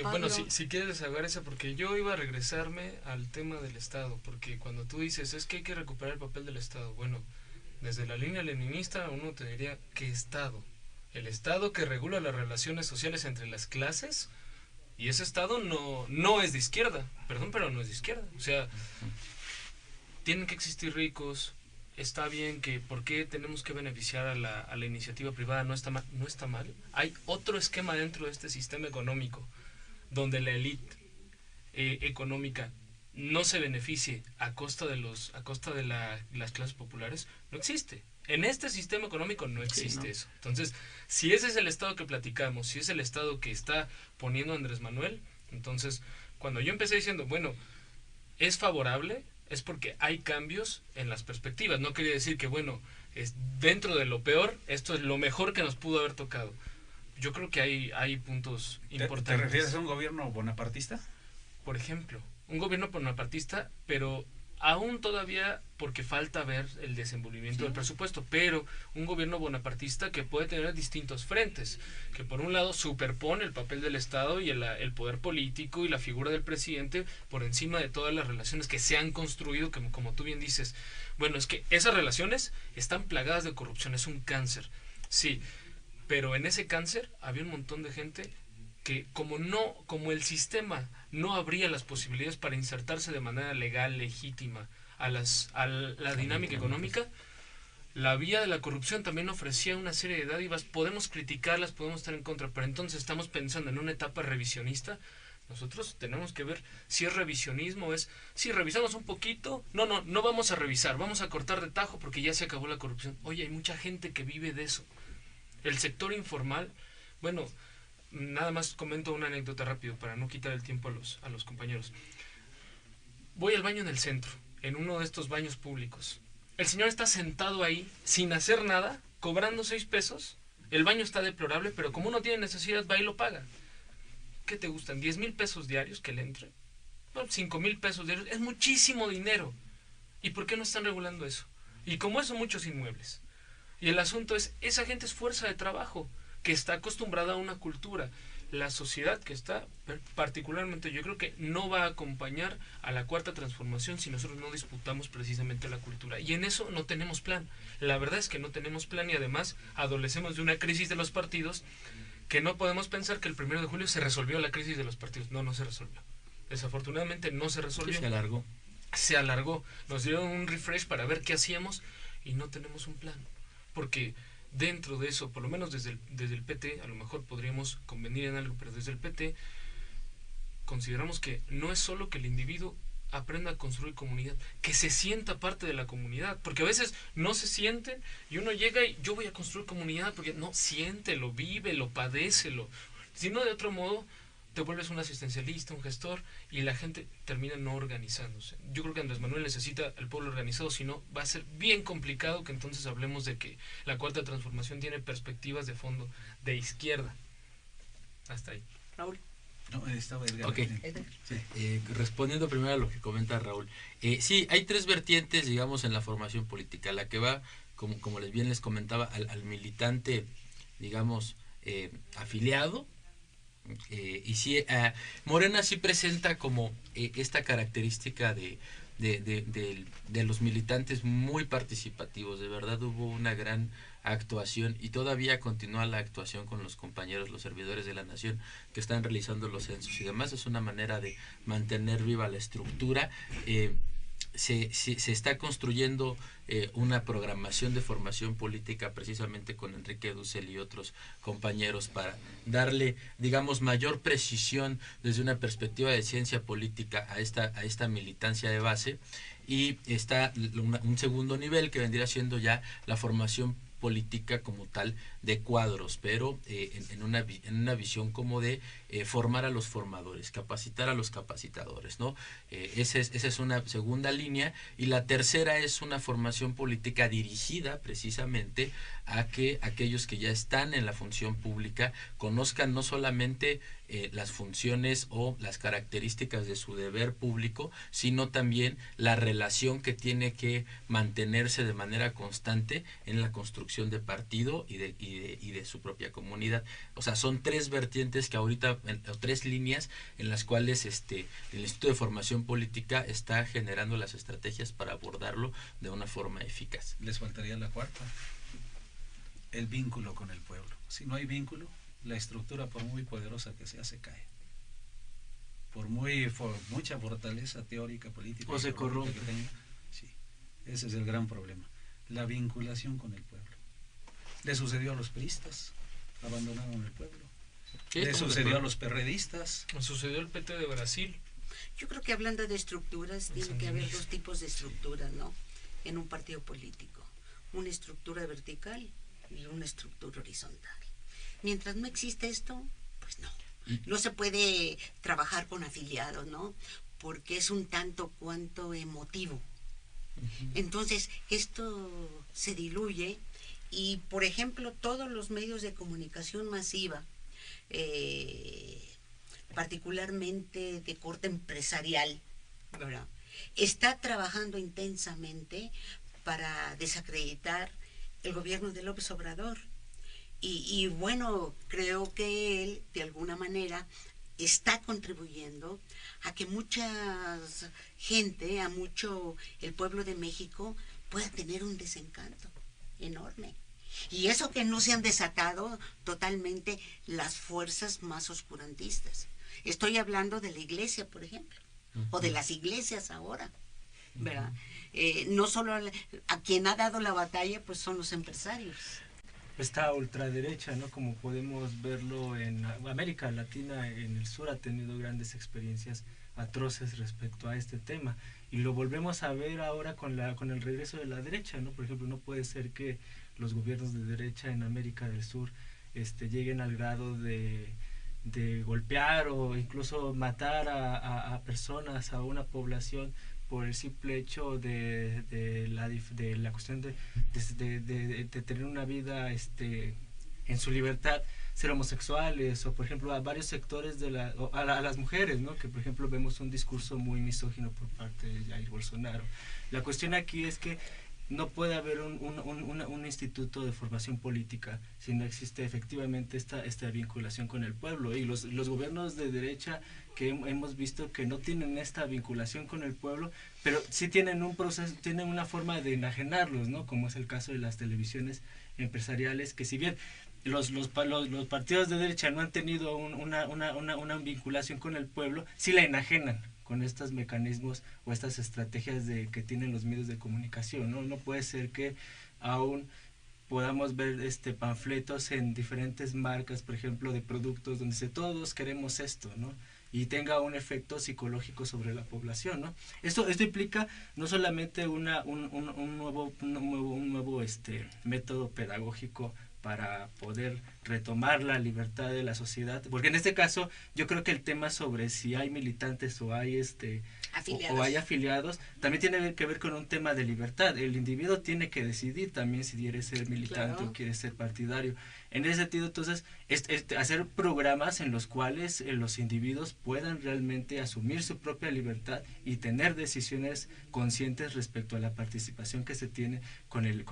Bueno, si quieres saber esa, porque yo iba a regresarme al tema del Estado, porque cuando tú dices, es que hay que recuperar el papel del Estado, bueno, desde la línea leninista uno te diría, ¿qué Estado? El Estado que regula las relaciones sociales entre las clases. Y ese Estado no es de izquierda, perdón, pero no es de izquierda. O sea, tienen que existir ricos, está bien que, ¿por qué tenemos que beneficiar a la iniciativa privada? No está mal. Hay otro esquema dentro de este sistema económico, donde la élite económica no se beneficie a costa de las clases populares, no existe. En este sistema económico no existe eso. Entonces, si ese es el Estado que platicamos, si es el Estado que está poniendo Andrés Manuel, entonces, cuando yo empecé diciendo, bueno, es favorable, es porque hay cambios en las perspectivas. No quería decir que, bueno, dentro de lo peor, esto es lo mejor que nos pudo haber tocado. Yo creo que hay puntos importantes. ¿Te refieres a un gobierno bonapartista? Por ejemplo, un gobierno bonapartista, pero aún todavía porque falta ver el desenvolvimiento del presupuesto, pero un gobierno bonapartista que puede tener distintos frentes, que por un lado superpone el papel del Estado y el poder político y la figura del presidente por encima de todas las relaciones que se han construido, como tú bien dices. Bueno, es que esas relaciones están plagadas de corrupción, es un cáncer, sí, pero en ese cáncer había un montón de gente que como el sistema no abría las posibilidades para insertarse de manera legal, legítima a la dinámica económica, la vía de la corrupción también ofrecía una serie de dádivas. Podemos criticarlas, podemos estar en contra, pero entonces estamos pensando en una etapa revisionista. Nosotros tenemos que ver si es revisionismo, si revisamos un poquito, no vamos a revisar, vamos a cortar de tajo porque ya se acabó la corrupción. Oye, hay mucha gente que vive de eso. El sector informal, bueno, nada más comento una anécdota rápido para no quitar el tiempo a los compañeros. Voy al baño en el centro, en uno de estos baños públicos. El señor está sentado ahí, sin hacer nada, cobrando 6 pesos. El baño está deplorable, pero como uno tiene necesidad, va y lo paga. ¿Qué te gustan? ¿10,000 pesos diarios que le entre? Bueno, 5,000 pesos diarios. Es muchísimo dinero. ¿Y por qué no están regulando eso? Y como eso, muchos inmuebles. Y el asunto es, esa gente es fuerza de trabajo, que está acostumbrada a una cultura. La sociedad que está, particularmente yo creo que no va a acompañar a la cuarta transformación si nosotros no disputamos precisamente la cultura. Y en eso no tenemos plan. La verdad es que no tenemos plan y además adolecemos de una crisis de los partidos que no podemos pensar que el 1 de julio se resolvió la crisis de los partidos. No se resolvió. Desafortunadamente no se resolvió. Sí, se alargó. Se alargó. Nos dieron un refresh para ver qué hacíamos y no tenemos un plan. Porque dentro de eso, por lo menos desde el PT, a lo mejor podríamos convenir en algo, pero desde el PT consideramos que no es solo que el individuo aprenda a construir comunidad, que se sienta parte de la comunidad, porque a veces no se sienten y uno llega y yo voy a construir comunidad, porque no, siéntelo, vívelo, padécelo, si no de otro modo te vuelves un asistencialista, un gestor y la gente termina no organizándose. Yo creo que Andrés Manuel necesita el pueblo organizado, si no va a ser bien complicado que entonces hablemos de que la cuarta transformación tiene perspectivas de fondo de izquierda. Hasta ahí. Raúl. No, estaba Edgar. Ok. Sí. Respondiendo primero a lo que comenta Raúl. Sí, hay 3 vertientes, digamos, en la formación política. La que va, como bien les comentaba, al militante, digamos, afiliado. Y sí, Morena sí presenta como esta característica de los militantes muy participativos. De verdad hubo una gran actuación y todavía continúa la actuación con los compañeros, los servidores de la nación que están realizando los censos y demás. Es una manera de mantener viva la estructura. Se está construyendo una programación de formación política precisamente con Enrique Dussel y otros compañeros para darle, digamos, mayor precisión desde una perspectiva de ciencia política a esta militancia de base. Y está un segundo nivel que vendría siendo ya la formación política como tal de cuadros, pero en una visión como de formar a los formadores, capacitar a los capacitadores, ¿no? Esa es una segunda línea, y la tercera es una formación política dirigida precisamente a que aquellos que ya están en la función pública conozcan no solamente las funciones o las características de su deber público, sino también la relación que tiene que mantenerse de manera constante en la construcción de partido y de su propia comunidad. O sea, son 3 vertientes que ahorita, o 3 líneas en las cuales el Instituto de Formación Política está generando las estrategias para abordarlo de una forma eficaz. Les faltaría la cuarta, el vínculo con el pueblo. Si no hay vínculo, la estructura, por muy poderosa que sea, se cae. Por mucha fortaleza teórica, política, o se corrompe que tenga, sí, ese es el gran problema, la vinculación con el pueblo. Le sucedió a los priistas, abandonaron el pueblo. Le sucedió a los perredistas. Sucedió el PT de Brasil. Yo creo que hablando de estructuras, tiene que haber 2 tipos de estructuras, ¿no? En un partido político. Una estructura vertical y una estructura horizontal. Mientras no existe esto, pues no. No se puede trabajar con afiliados, ¿no? Porque es un tanto cuanto emotivo. Entonces, esto se diluye y, por ejemplo, todos los medios de comunicación masiva, particularmente de corte empresarial, ¿verdad?, está trabajando intensamente para desacreditar el gobierno de López Obrador. Y bueno, creo que él, de alguna manera, está contribuyendo a que mucha gente, el pueblo de México, pueda tener un desencanto enorme. Y eso que no se han desatado totalmente las fuerzas más oscurantistas. Estoy hablando de la iglesia, por ejemplo, o de las iglesias ahora, ¿verdad? No solo a quien ha dado la batalla, pues son los empresarios. Esta ultraderecha, ¿no? Como podemos verlo en América Latina, en el sur ha tenido grandes experiencias atroces respecto a este tema, y lo volvemos a ver ahora con el regreso de la derecha, ¿no? Por ejemplo, no puede ser que los gobiernos de derecha en América del Sur lleguen al grado de golpear o incluso matar a personas, a una población, por el simple hecho de la cuestión de tener una vida en su libertad, ser homosexuales, o por ejemplo a varios sectores a las mujeres, ¿no? Que por ejemplo vemos un discurso muy misógino por parte de Jair Bolsonaro. La cuestión aquí es que no puede haber un instituto de formación política si no existe efectivamente esta vinculación con el pueblo, y los gobiernos de derecha que hemos visto que no tienen esta vinculación con el pueblo, pero sí tienen un proceso, tienen una forma de enajenarlos, ¿no? Como es el caso de las televisiones empresariales, que si bien los partidos de derecha no han tenido una vinculación con el pueblo, sí la enajenan con estos mecanismos o estas estrategias que tienen los medios de comunicación, ¿no? No puede ser que aún podamos ver panfletos en diferentes marcas, por ejemplo, de productos donde dice todos queremos esto, ¿no? Y tenga un efecto psicológico sobre la población, ¿no? Esto implica no solamente un nuevo método pedagógico para poder retomar la libertad de la sociedad, porque en este caso yo creo que el tema sobre si hay militantes o hay afiliados también tiene que ver con un tema de libertad. El individuo tiene que decidir también si quiere ser militante, claro, o quiere ser partidario. En ese sentido, entonces, hacer programas en los cuales los individuos puedan realmente asumir su propia libertad y tener decisiones conscientes respecto a la participación que se tiene con el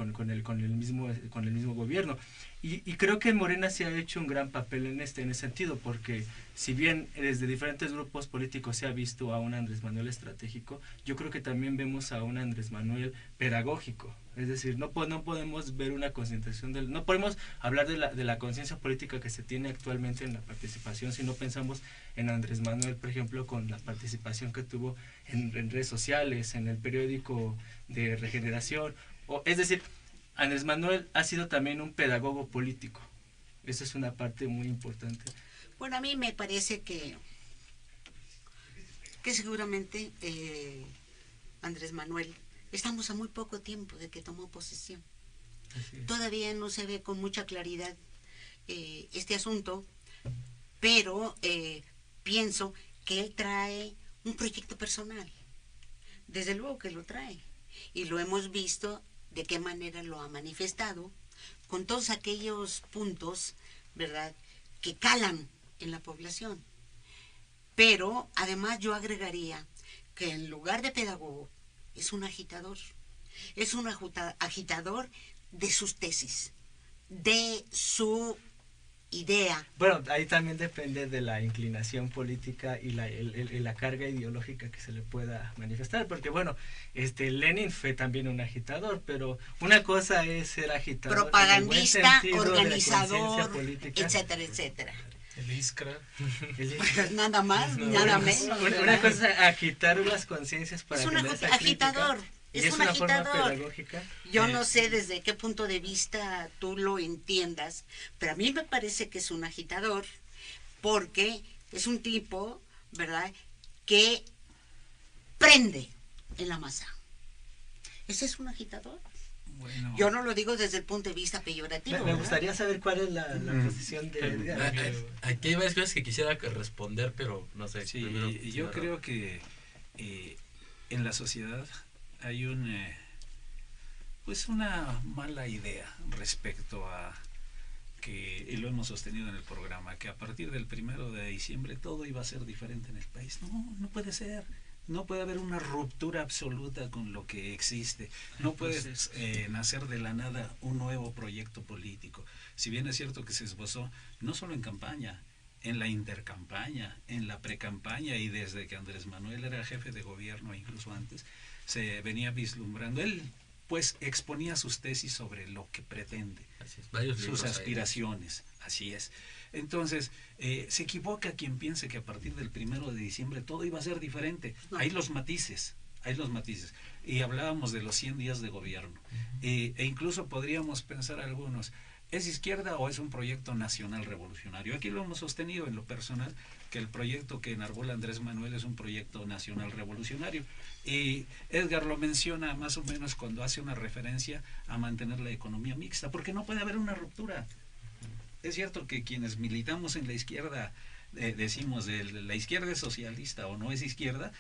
mismo gobierno. Y creo que Morena se ha hecho un gran papel en ese sentido, porque si bien desde diferentes grupos políticos se ha visto a un Andrés Manuel estratégico, yo creo que también vemos a un Andrés Manuel pedagógico. Es decir, no podemos ver una concentración no podemos hablar de la conciencia política que se tiene actualmente en la participación si no pensamos en Andrés Manuel, por ejemplo, con la participación que tuvo en redes sociales, en el periódico de Regeneración, es decir, Andrés Manuel ha sido también un pedagogo político. Esa es una parte muy importante. Bueno, a mí me parece que seguramente Andrés Manuel, estamos a muy poco tiempo de que tomó posesión. Todavía no se ve con mucha claridad este asunto, pero pienso que él trae un proyecto personal. Desde luego que lo trae, y lo hemos visto de qué manera lo ha manifestado, con todos aquellos puntos, ¿verdad?, que calan en la población. Pero además yo agregaría que en lugar de pedagogo es un agitador. Es un agitador de sus tesis, de su idea. Bueno, ahí también depende de la inclinación política y la carga ideológica que se le pueda manifestar, porque bueno, Lenin fue también un agitador, pero una cosa es ser agitador, propagandista, organizador, etcétera, etcétera. El Iskra. Nada más, nada menos. Una cosa es agitar las conciencias para es un agitador. Es un agitador. Yo no sé desde qué punto de vista tú lo entiendas, pero a mí me parece que es un agitador porque es un tipo, ¿verdad?, que prende en la masa. Ese es un agitador. Bueno, yo no lo digo desde el punto de vista peyorativo. Me gustaría saber cuál es la posición de Edgar. Aquí hay varias cosas que quisiera responder, pero no sé. Sí, yo creo que en la sociedad hay pues una mala idea respecto a que, y lo hemos sostenido en el programa, que a partir del 1 de diciembre todo iba a ser diferente en el país. No puede ser. No puede haber una ruptura absoluta con lo que existe. No puede nacer de la nada un nuevo proyecto político. Si bien es cierto que se esbozó no solo en campaña, en la intercampaña, en la precampaña, y desde que Andrés Manuel era jefe de gobierno, incluso antes, se venía vislumbrando. Él pues exponía sus tesis sobre lo que pretende, Así es, varios sus libros hay. aspiraciones, así es. Entonces, se equivoca quien piense que a partir del 1 de diciembre todo iba a ser diferente. Hay los matices, hay los matices. Y hablábamos de los 100 días de gobierno. E incluso podríamos pensar algunos, ¿es izquierda o es un proyecto nacional revolucionario? Aquí lo hemos sostenido en lo personal, que el proyecto que enarbola Andrés Manuel es un proyecto nacional revolucionario. Y Edgar lo menciona más o menos cuando hace una referencia a mantener la economía mixta, porque no puede haber una ruptura. Es cierto que quienes militamos en la izquierda, decimos la izquierda es socialista o no es izquierda,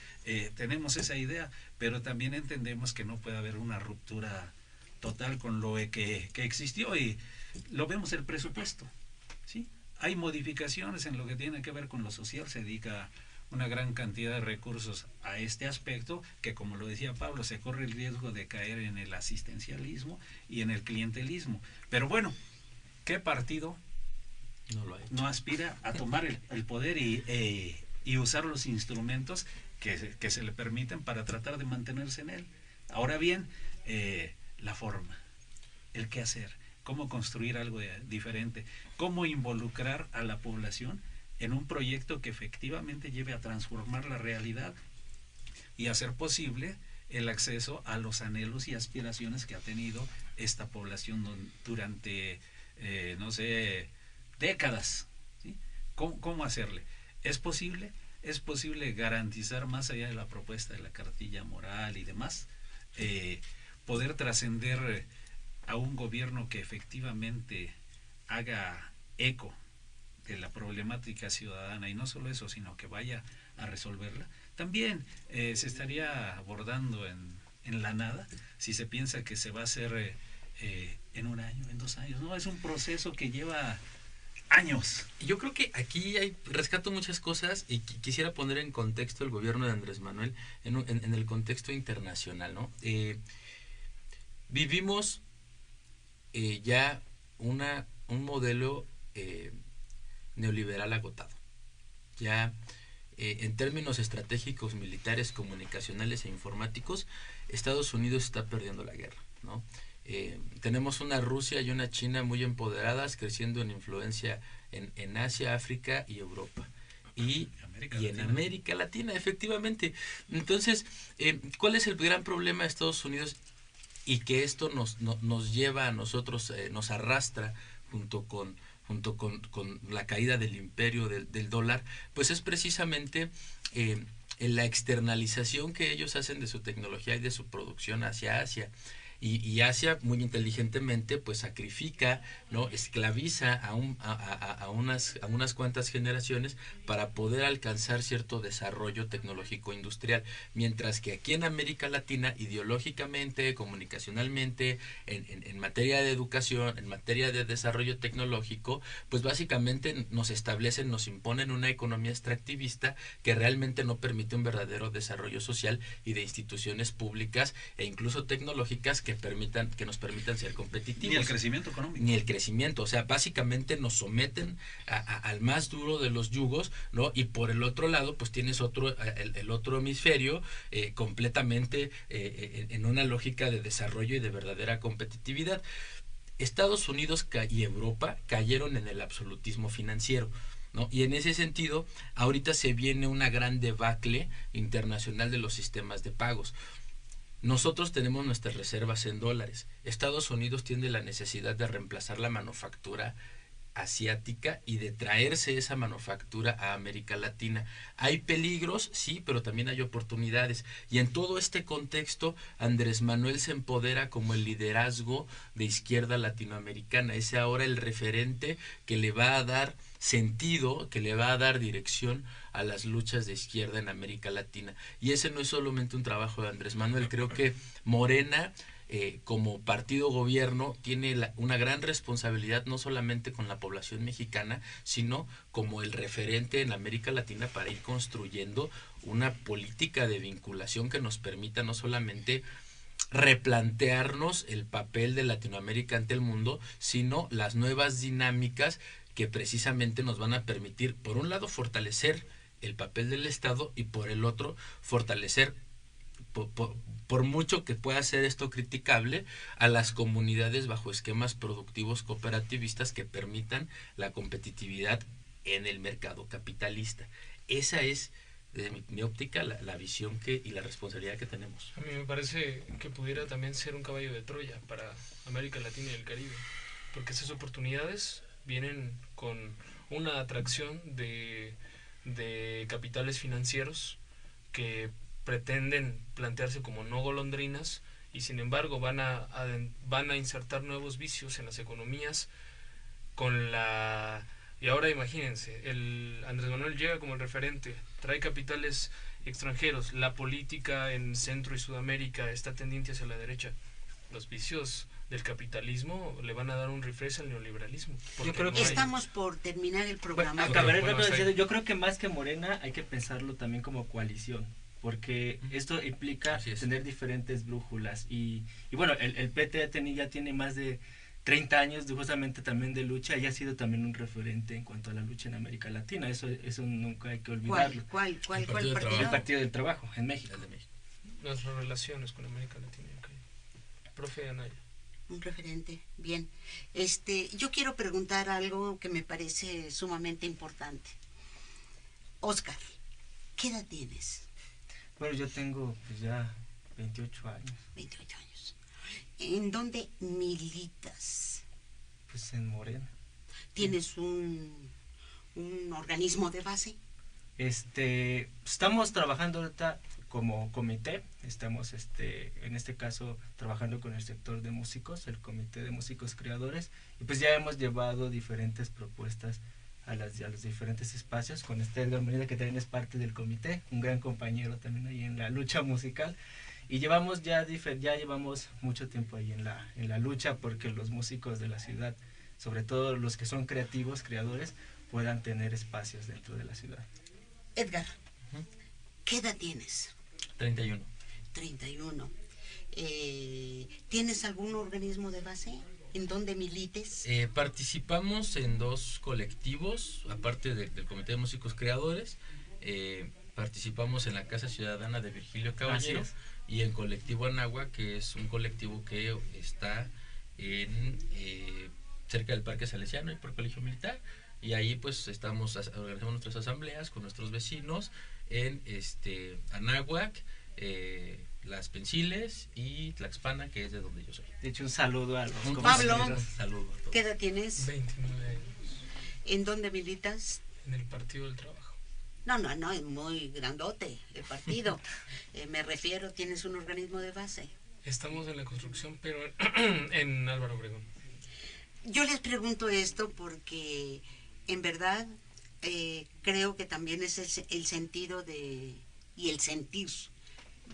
tenemos esa idea, pero también entendemos que no puede haber una ruptura total con lo que existió, y lo vemos el presupuesto, ¿sí? Hay modificaciones en lo que tiene que ver con lo social, se dedica una gran cantidad de recursos a este aspecto, que como lo decía Pablo, se corre el riesgo de caer en el asistencialismo y en el clientelismo. Pero bueno, ¿qué partido no aspira a tomar el poder y usar los instrumentos que se le permiten para tratar de mantenerse en él? Ahora bien, la forma, el qué hacer, cómo construir algo diferente, cómo involucrar a la población en un proyecto que efectivamente lleve a transformar la realidad y hacer posible el acceso a los anhelos y aspiraciones que ha tenido esta población durante, no sé, décadas, ¿sí? ¿Cómo hacerle? ¿Es posible? ¿Es posible garantizar, más allá de la propuesta de la cartilla moral y demás, poder trascender a un gobierno que efectivamente haga eco de la problemática ciudadana, y no solo eso, sino que vaya a resolverla? También se estaría abordando en la nada si se piensa que se va a hacer en 1 año, en 2 años. No, es un proceso que lleva años. Yo creo que aquí rescato muchas cosas y quisiera poner en contexto el gobierno de Andrés Manuel en el contexto internacional, ¿no? Vivimos ya un modelo neoliberal agotado. Ya en términos estratégicos, militares, comunicacionales e informáticos, Estados Unidos está perdiendo la guerra, ¿no? Tenemos una Rusia y una China muy empoderadas, creciendo en influencia en Asia, África y Europa. Y en América Latina, efectivamente. Entonces, ¿cuál es el gran problema de Estados Unidos? Y que esto nos lleva a nosotros, nos arrastra junto con la caída del imperio del dólar, pues es precisamente en la externalización que ellos hacen de su tecnología y de su producción hacia Asia. Y Asia muy inteligentemente pues sacrifica, ¿no? Esclaviza a unas cuantas generaciones para poder alcanzar cierto desarrollo tecnológico industrial, mientras que aquí en América Latina, ideológicamente, comunicacionalmente, en materia de educación, en materia de desarrollo tecnológico, pues básicamente nos establecen, nos imponen una economía extractivista que realmente no permite un verdadero desarrollo social y de instituciones públicas e incluso tecnológicas que nos permitan ser competitivos. Ni el crecimiento económico. Ni el crecimiento, o sea, básicamente nos someten al más duro de los yugos, ¿no? Y por el otro lado, pues tienes el otro hemisferio completamente en una lógica de desarrollo y de verdadera competitividad. Estados Unidos y Europa cayeron en el absolutismo financiero, ¿no? Y en ese sentido, ahorita se viene una gran debacle internacional de los sistemas de pagos. Nosotros tenemos nuestras reservas en dólares. Estados Unidos tiene la necesidad de reemplazar la manufactura asiática y de traerse esa manufactura a América Latina. Hay peligros, sí, pero también hay oportunidades. Y en todo este contexto, Andrés Manuel se empodera como el liderazgo de izquierda latinoamericana. Es ahora el referente que le va a dar sentido, que le va a dar dirección a las luchas de izquierda en América Latina. Y ese no es solamente un trabajo de Andrés Manuel. Creo que Morena, como partido gobierno, tiene una gran responsabilidad, no solamente con la población mexicana, sino como el referente en América Latina para ir construyendo una política de vinculación que nos permita no solamente replantearnos el papel de Latinoamérica ante el mundo, sino las nuevas dinámicas que precisamente nos van a permitir, por un lado, fortalecer el papel del Estado y por el otro, fortalecer por mucho que pueda ser esto criticable, a las comunidades bajo esquemas productivos cooperativistas que permitan la competitividad en el mercado capitalista. Esa es, desde mi óptica, la visión y la responsabilidad que tenemos. A mí me parece que pudiera también ser un caballo de Troya para América Latina y el Caribe, porque esas oportunidades vienen con una atracción de capitales financieros que pretenden plantearse como no golondrinas y sin embargo van a insertar nuevos vicios en las economías con la... Y ahora imagínense, Andrés Manuel llega como el referente, trae capitales extranjeros, la política en Centro y Sudamérica está tendiente hacia la derecha. Los vicios del capitalismo le van a dar un refresh al neoliberalismo. Yo creo que estamos por terminar el programa. Yo creo que más que Morena hay que pensarlo también como coalición, porque esto implica tener diferentes brújulas y bueno, el PT ya tiene más de 30 años justamente también de lucha y ha sido también un referente en cuanto a la lucha en América Latina. Eso nunca hay que olvidarlo. ¿Cuál partido? El Partido del Trabajo en México. Nuestras relaciones con América Latina y el Caribe. Profe Anaya. Un referente, bien. Yo quiero preguntar algo que me parece sumamente importante. Oscar, ¿qué edad tienes? Bueno, yo tengo pues ya 28 años. 28 años. ¿En dónde militas? Pues en Morena. ¿Tienes un organismo de base? Estamos trabajando ahorita como comité, estamos en este caso trabajando con el sector de músicos, el Comité de Músicos Creadores, y pues ya hemos llevado diferentes propuestas a los diferentes espacios con Edgar Molina, que también es parte del comité, un gran compañero también ahí en la lucha musical, y llevamos ya llevamos mucho tiempo ahí en la lucha porque los músicos de la ciudad, sobre todo los que son creativos, creadores, puedan tener espacios dentro de la ciudad. Edgar, ¿qué edad tienes? 31. 31. ¿Tienes algún organismo de base? ¿En dónde milites? Participamos en 2 colectivos, aparte del Comité de Músicos Creadores. Participamos en la Casa Ciudadana de Virgilio Caballero y en Colectivo Anáhuac, que es un colectivo que está cerca del Parque Salesiano y por Colegio Militar. Y ahí pues organizamos nuestras asambleas con nuestros vecinos en Anáhuac, Las Pensiles y Tlaxpana, que es de donde yo soy. De hecho, un saludo a los Pablo, un saludo a todos. ¿Qué edad tienes? 29 años. ¿En dónde militas? En el Partido del Trabajo. No, es muy grandote el partido. Me refiero, ¿tienes un organismo de base? Estamos en la construcción, pero en Álvaro Obregón. Yo les pregunto esto porque en verdad creo que también es el sentido y el sentir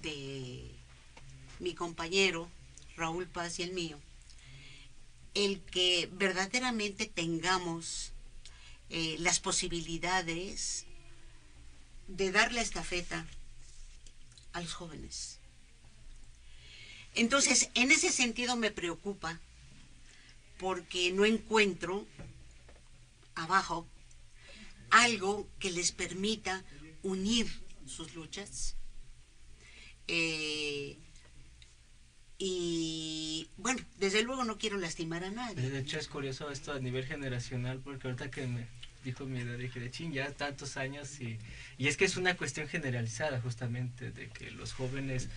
de mi compañero Raúl Paz y el mío, el que verdaderamente tengamos las posibilidades de dar la estafeta a los jóvenes. Entonces, en ese sentido me preocupa porque no encuentro abajo algo que les permita unir sus luchas. Y bueno, desde luego no quiero lastimar a nadie. De hecho es curioso esto a nivel generacional, porque ahorita que me dijo mi edad dije, de ching, ya tantos años y es que es una cuestión generalizada justamente de que los jóvenes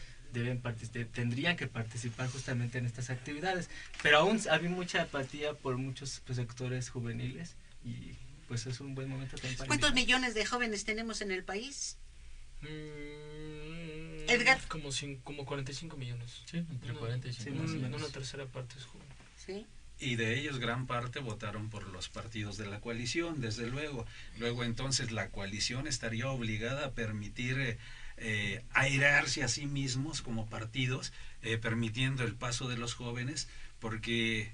tendrían que participar justamente en estas actividades, pero aún había mucha apatía por muchos sectores juveniles y pues es un buen momento también para ¿Cuántos invitar. millones de jóvenes tenemos en el país? Edgar. Como 45 millones. Sí, entre 40 y 50 más o Una menos. tercera parte es joven. ¿Sí? Y de ellos gran parte votaron por los partidos de la coalición, desde luego. Luego entonces la coalición estaría obligada a permitir airarse a sí mismos como partidos, permitiendo el paso de los jóvenes, porque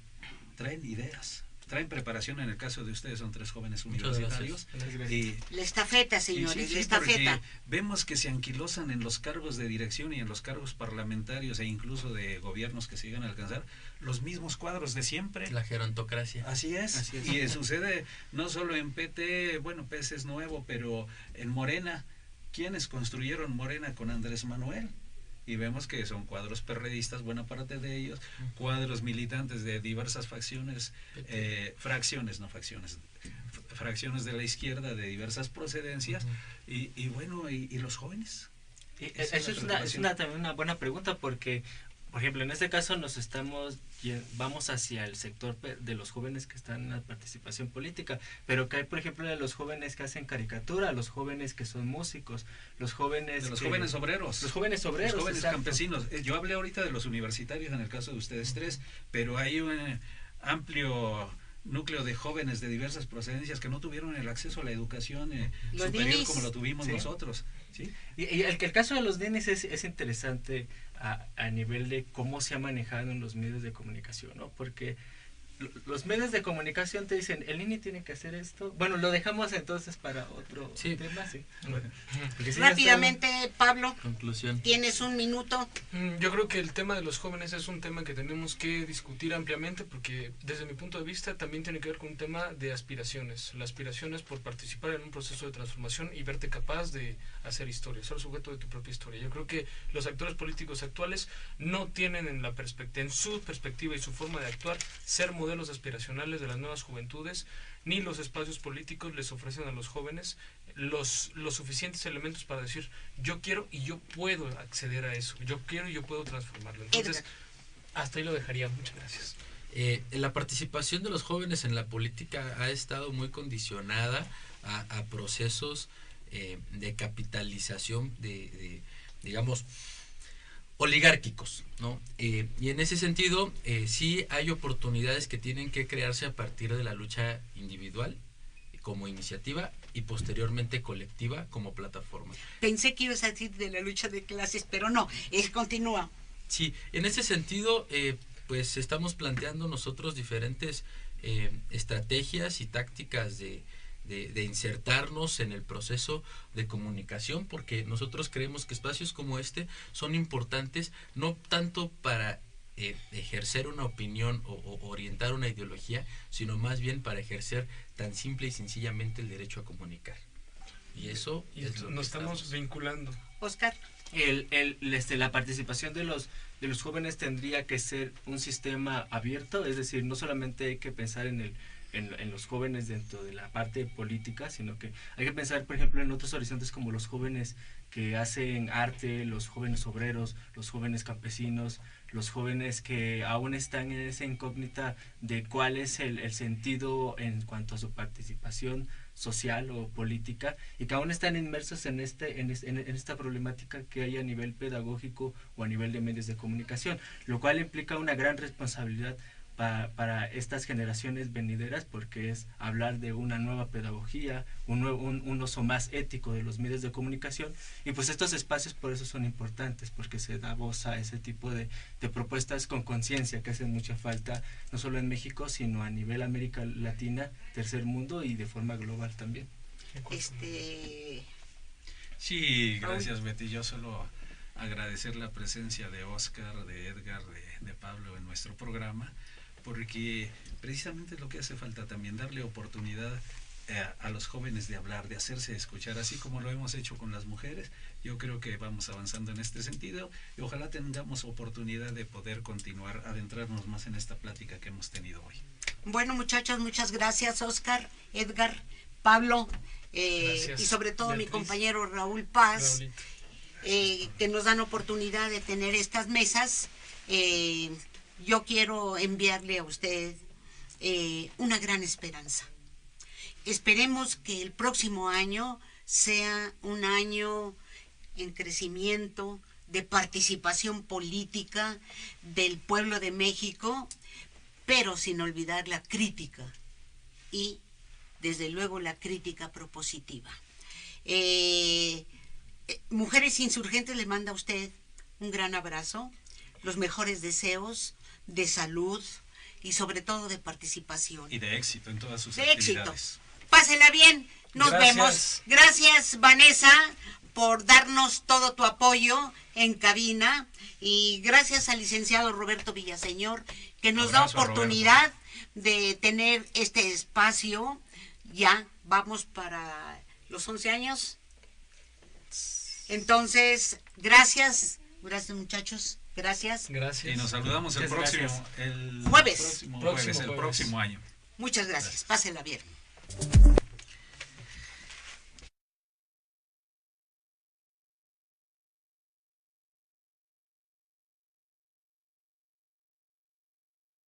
traen ideas, traen preparación. En el caso de ustedes son 3 jóvenes universitarios. Y La estafeta, señores, sí, la estafeta. porque vemos que se anquilosan en los cargos de dirección y en los cargos parlamentarios e incluso de gobiernos que se llegan a alcanzar los mismos cuadros de siempre. La gerontocracia. Así es. Y sucede no solo en PT, bueno, PS es nuevo, pero en Morena. ¿Quiénes construyeron Morena con Andrés Manuel? y vemos que son cuadros perredistas, buena parte de ellos, cuadros militantes de diversas fracciones, fracciones de la izquierda de diversas procedencias, y bueno, y los jóvenes. Eso es también una buena pregunta, porque por ejemplo en este caso vamos hacia el sector de los jóvenes que están en la participación política, pero que hay por ejemplo de los jóvenes que hacen caricatura, los jóvenes que son músicos, los jóvenes obreros, los jóvenes campesinos. Yo hablé ahorita de los universitarios en el caso de ustedes tres, pero hay un amplio núcleo de jóvenes de diversas procedencias que no tuvieron el acceso a la educación superior como lo tuvimos nosotros. ¿Sí? Y el caso de los ninis es interesante a nivel de cómo se ha manejado en los medios de comunicación, ¿no? Porque los medios de comunicación te dicen, el nini tiene que hacer esto. Bueno, lo dejamos entonces para otro tema. Sí. Rápidamente, Pablo, conclusión. Tienes un minuto. Yo creo que el tema de los jóvenes es un tema que tenemos que discutir ampliamente, porque desde mi punto de vista también tiene que ver con un tema de aspiraciones. La aspiración es por participar en un proceso de transformación y verte capaz de hacer historia, ser sujeto de tu propia historia. Yo creo que los actores políticos actuales no tienen en su perspectiva y su forma de actuar ser modelos aspiracionales de las nuevas juventudes, ni los espacios políticos les ofrecen a los jóvenes los suficientes elementos para decir yo quiero y yo puedo acceder a eso, yo quiero y yo puedo transformarlo. Entonces, hasta ahí lo dejaría. Muchas gracias. La participación de los jóvenes en la política ha estado muy condicionada a procesos de capitalización digamos, oligárquicos, ¿no? Y en ese sentido, sí hay oportunidades que tienen que crearse a partir de la lucha individual como iniciativa y posteriormente colectiva como plataforma. Pensé que ibas a decir de la lucha de clases, pero no, continúa. Sí, en ese sentido, pues estamos planteando nosotros diferentes estrategias y tácticas de insertarnos en el proceso de comunicación, porque nosotros creemos que espacios como este son importantes no tanto para ejercer una opinión o orientar una ideología, sino más bien para ejercer tan simple y sencillamente el derecho a comunicar. Y eso es lo nos estamos vinculando. Oscar. La participación de los jóvenes tendría que ser un sistema abierto, es decir, no solamente hay que pensar en los jóvenes dentro de la parte política, sino que hay que pensar, por ejemplo, en otros horizontes como los jóvenes que hacen arte, los jóvenes obreros, los jóvenes campesinos, los jóvenes que aún están en esa incógnita de cuál es el sentido en cuanto a su participación social o política, y que aún están inmersos en esta problemática que hay a nivel pedagógico o a nivel de medios de comunicación, lo cual implica una gran responsabilidad para estas generaciones venideras, porque es hablar de una nueva pedagogía, un uso más ético de los medios de comunicación, y pues estos espacios por eso son importantes, porque se da voz a ese tipo de propuestas con conciencia que hacen mucha falta, no solo en México, sino a nivel América Latina, tercer mundo y de forma global también. Sí, gracias Betty, yo solo agradecer la presencia de Oscar, de Edgar, de Pablo en nuestro programa, porque precisamente es lo que hace falta también, darle oportunidad a los jóvenes de hablar, de hacerse escuchar, así como lo hemos hecho con las mujeres. Yo creo que vamos avanzando en este sentido y ojalá tengamos oportunidad de poder continuar, adentrarnos más en esta plática que hemos tenido hoy. Bueno, muchachos, muchas gracias, Oscar, Edgar, Pablo, y sobre todo Beatriz, mi compañero Raúl Paz, que nos dan oportunidad de tener estas mesas. Yo quiero enviarle a usted una gran esperanza. Esperemos que el próximo año sea un año en crecimiento, de participación política del pueblo de México, pero sin olvidar la crítica y, desde luego, la crítica propositiva. Mujeres Insurgentes le manda a usted un gran abrazo, los mejores deseos de salud y sobre todo de participación. Y de éxito en todas sus actividades. Éxito. Pásela bien, nos vemos. Gracias, Vanessa, por darnos todo tu apoyo en cabina, y gracias al licenciado Roberto Villaseñor, que nos da oportunidad de tener este espacio. Ya vamos para los 11 años. Entonces, gracias Gracias, muchachos. Gracias. Gracias. Y nos saludamos el Muchas próximo, gracias. el Jueves. próximo Próximo jueves, el jueves. próximo año. Muchas gracias. Pásenla bien.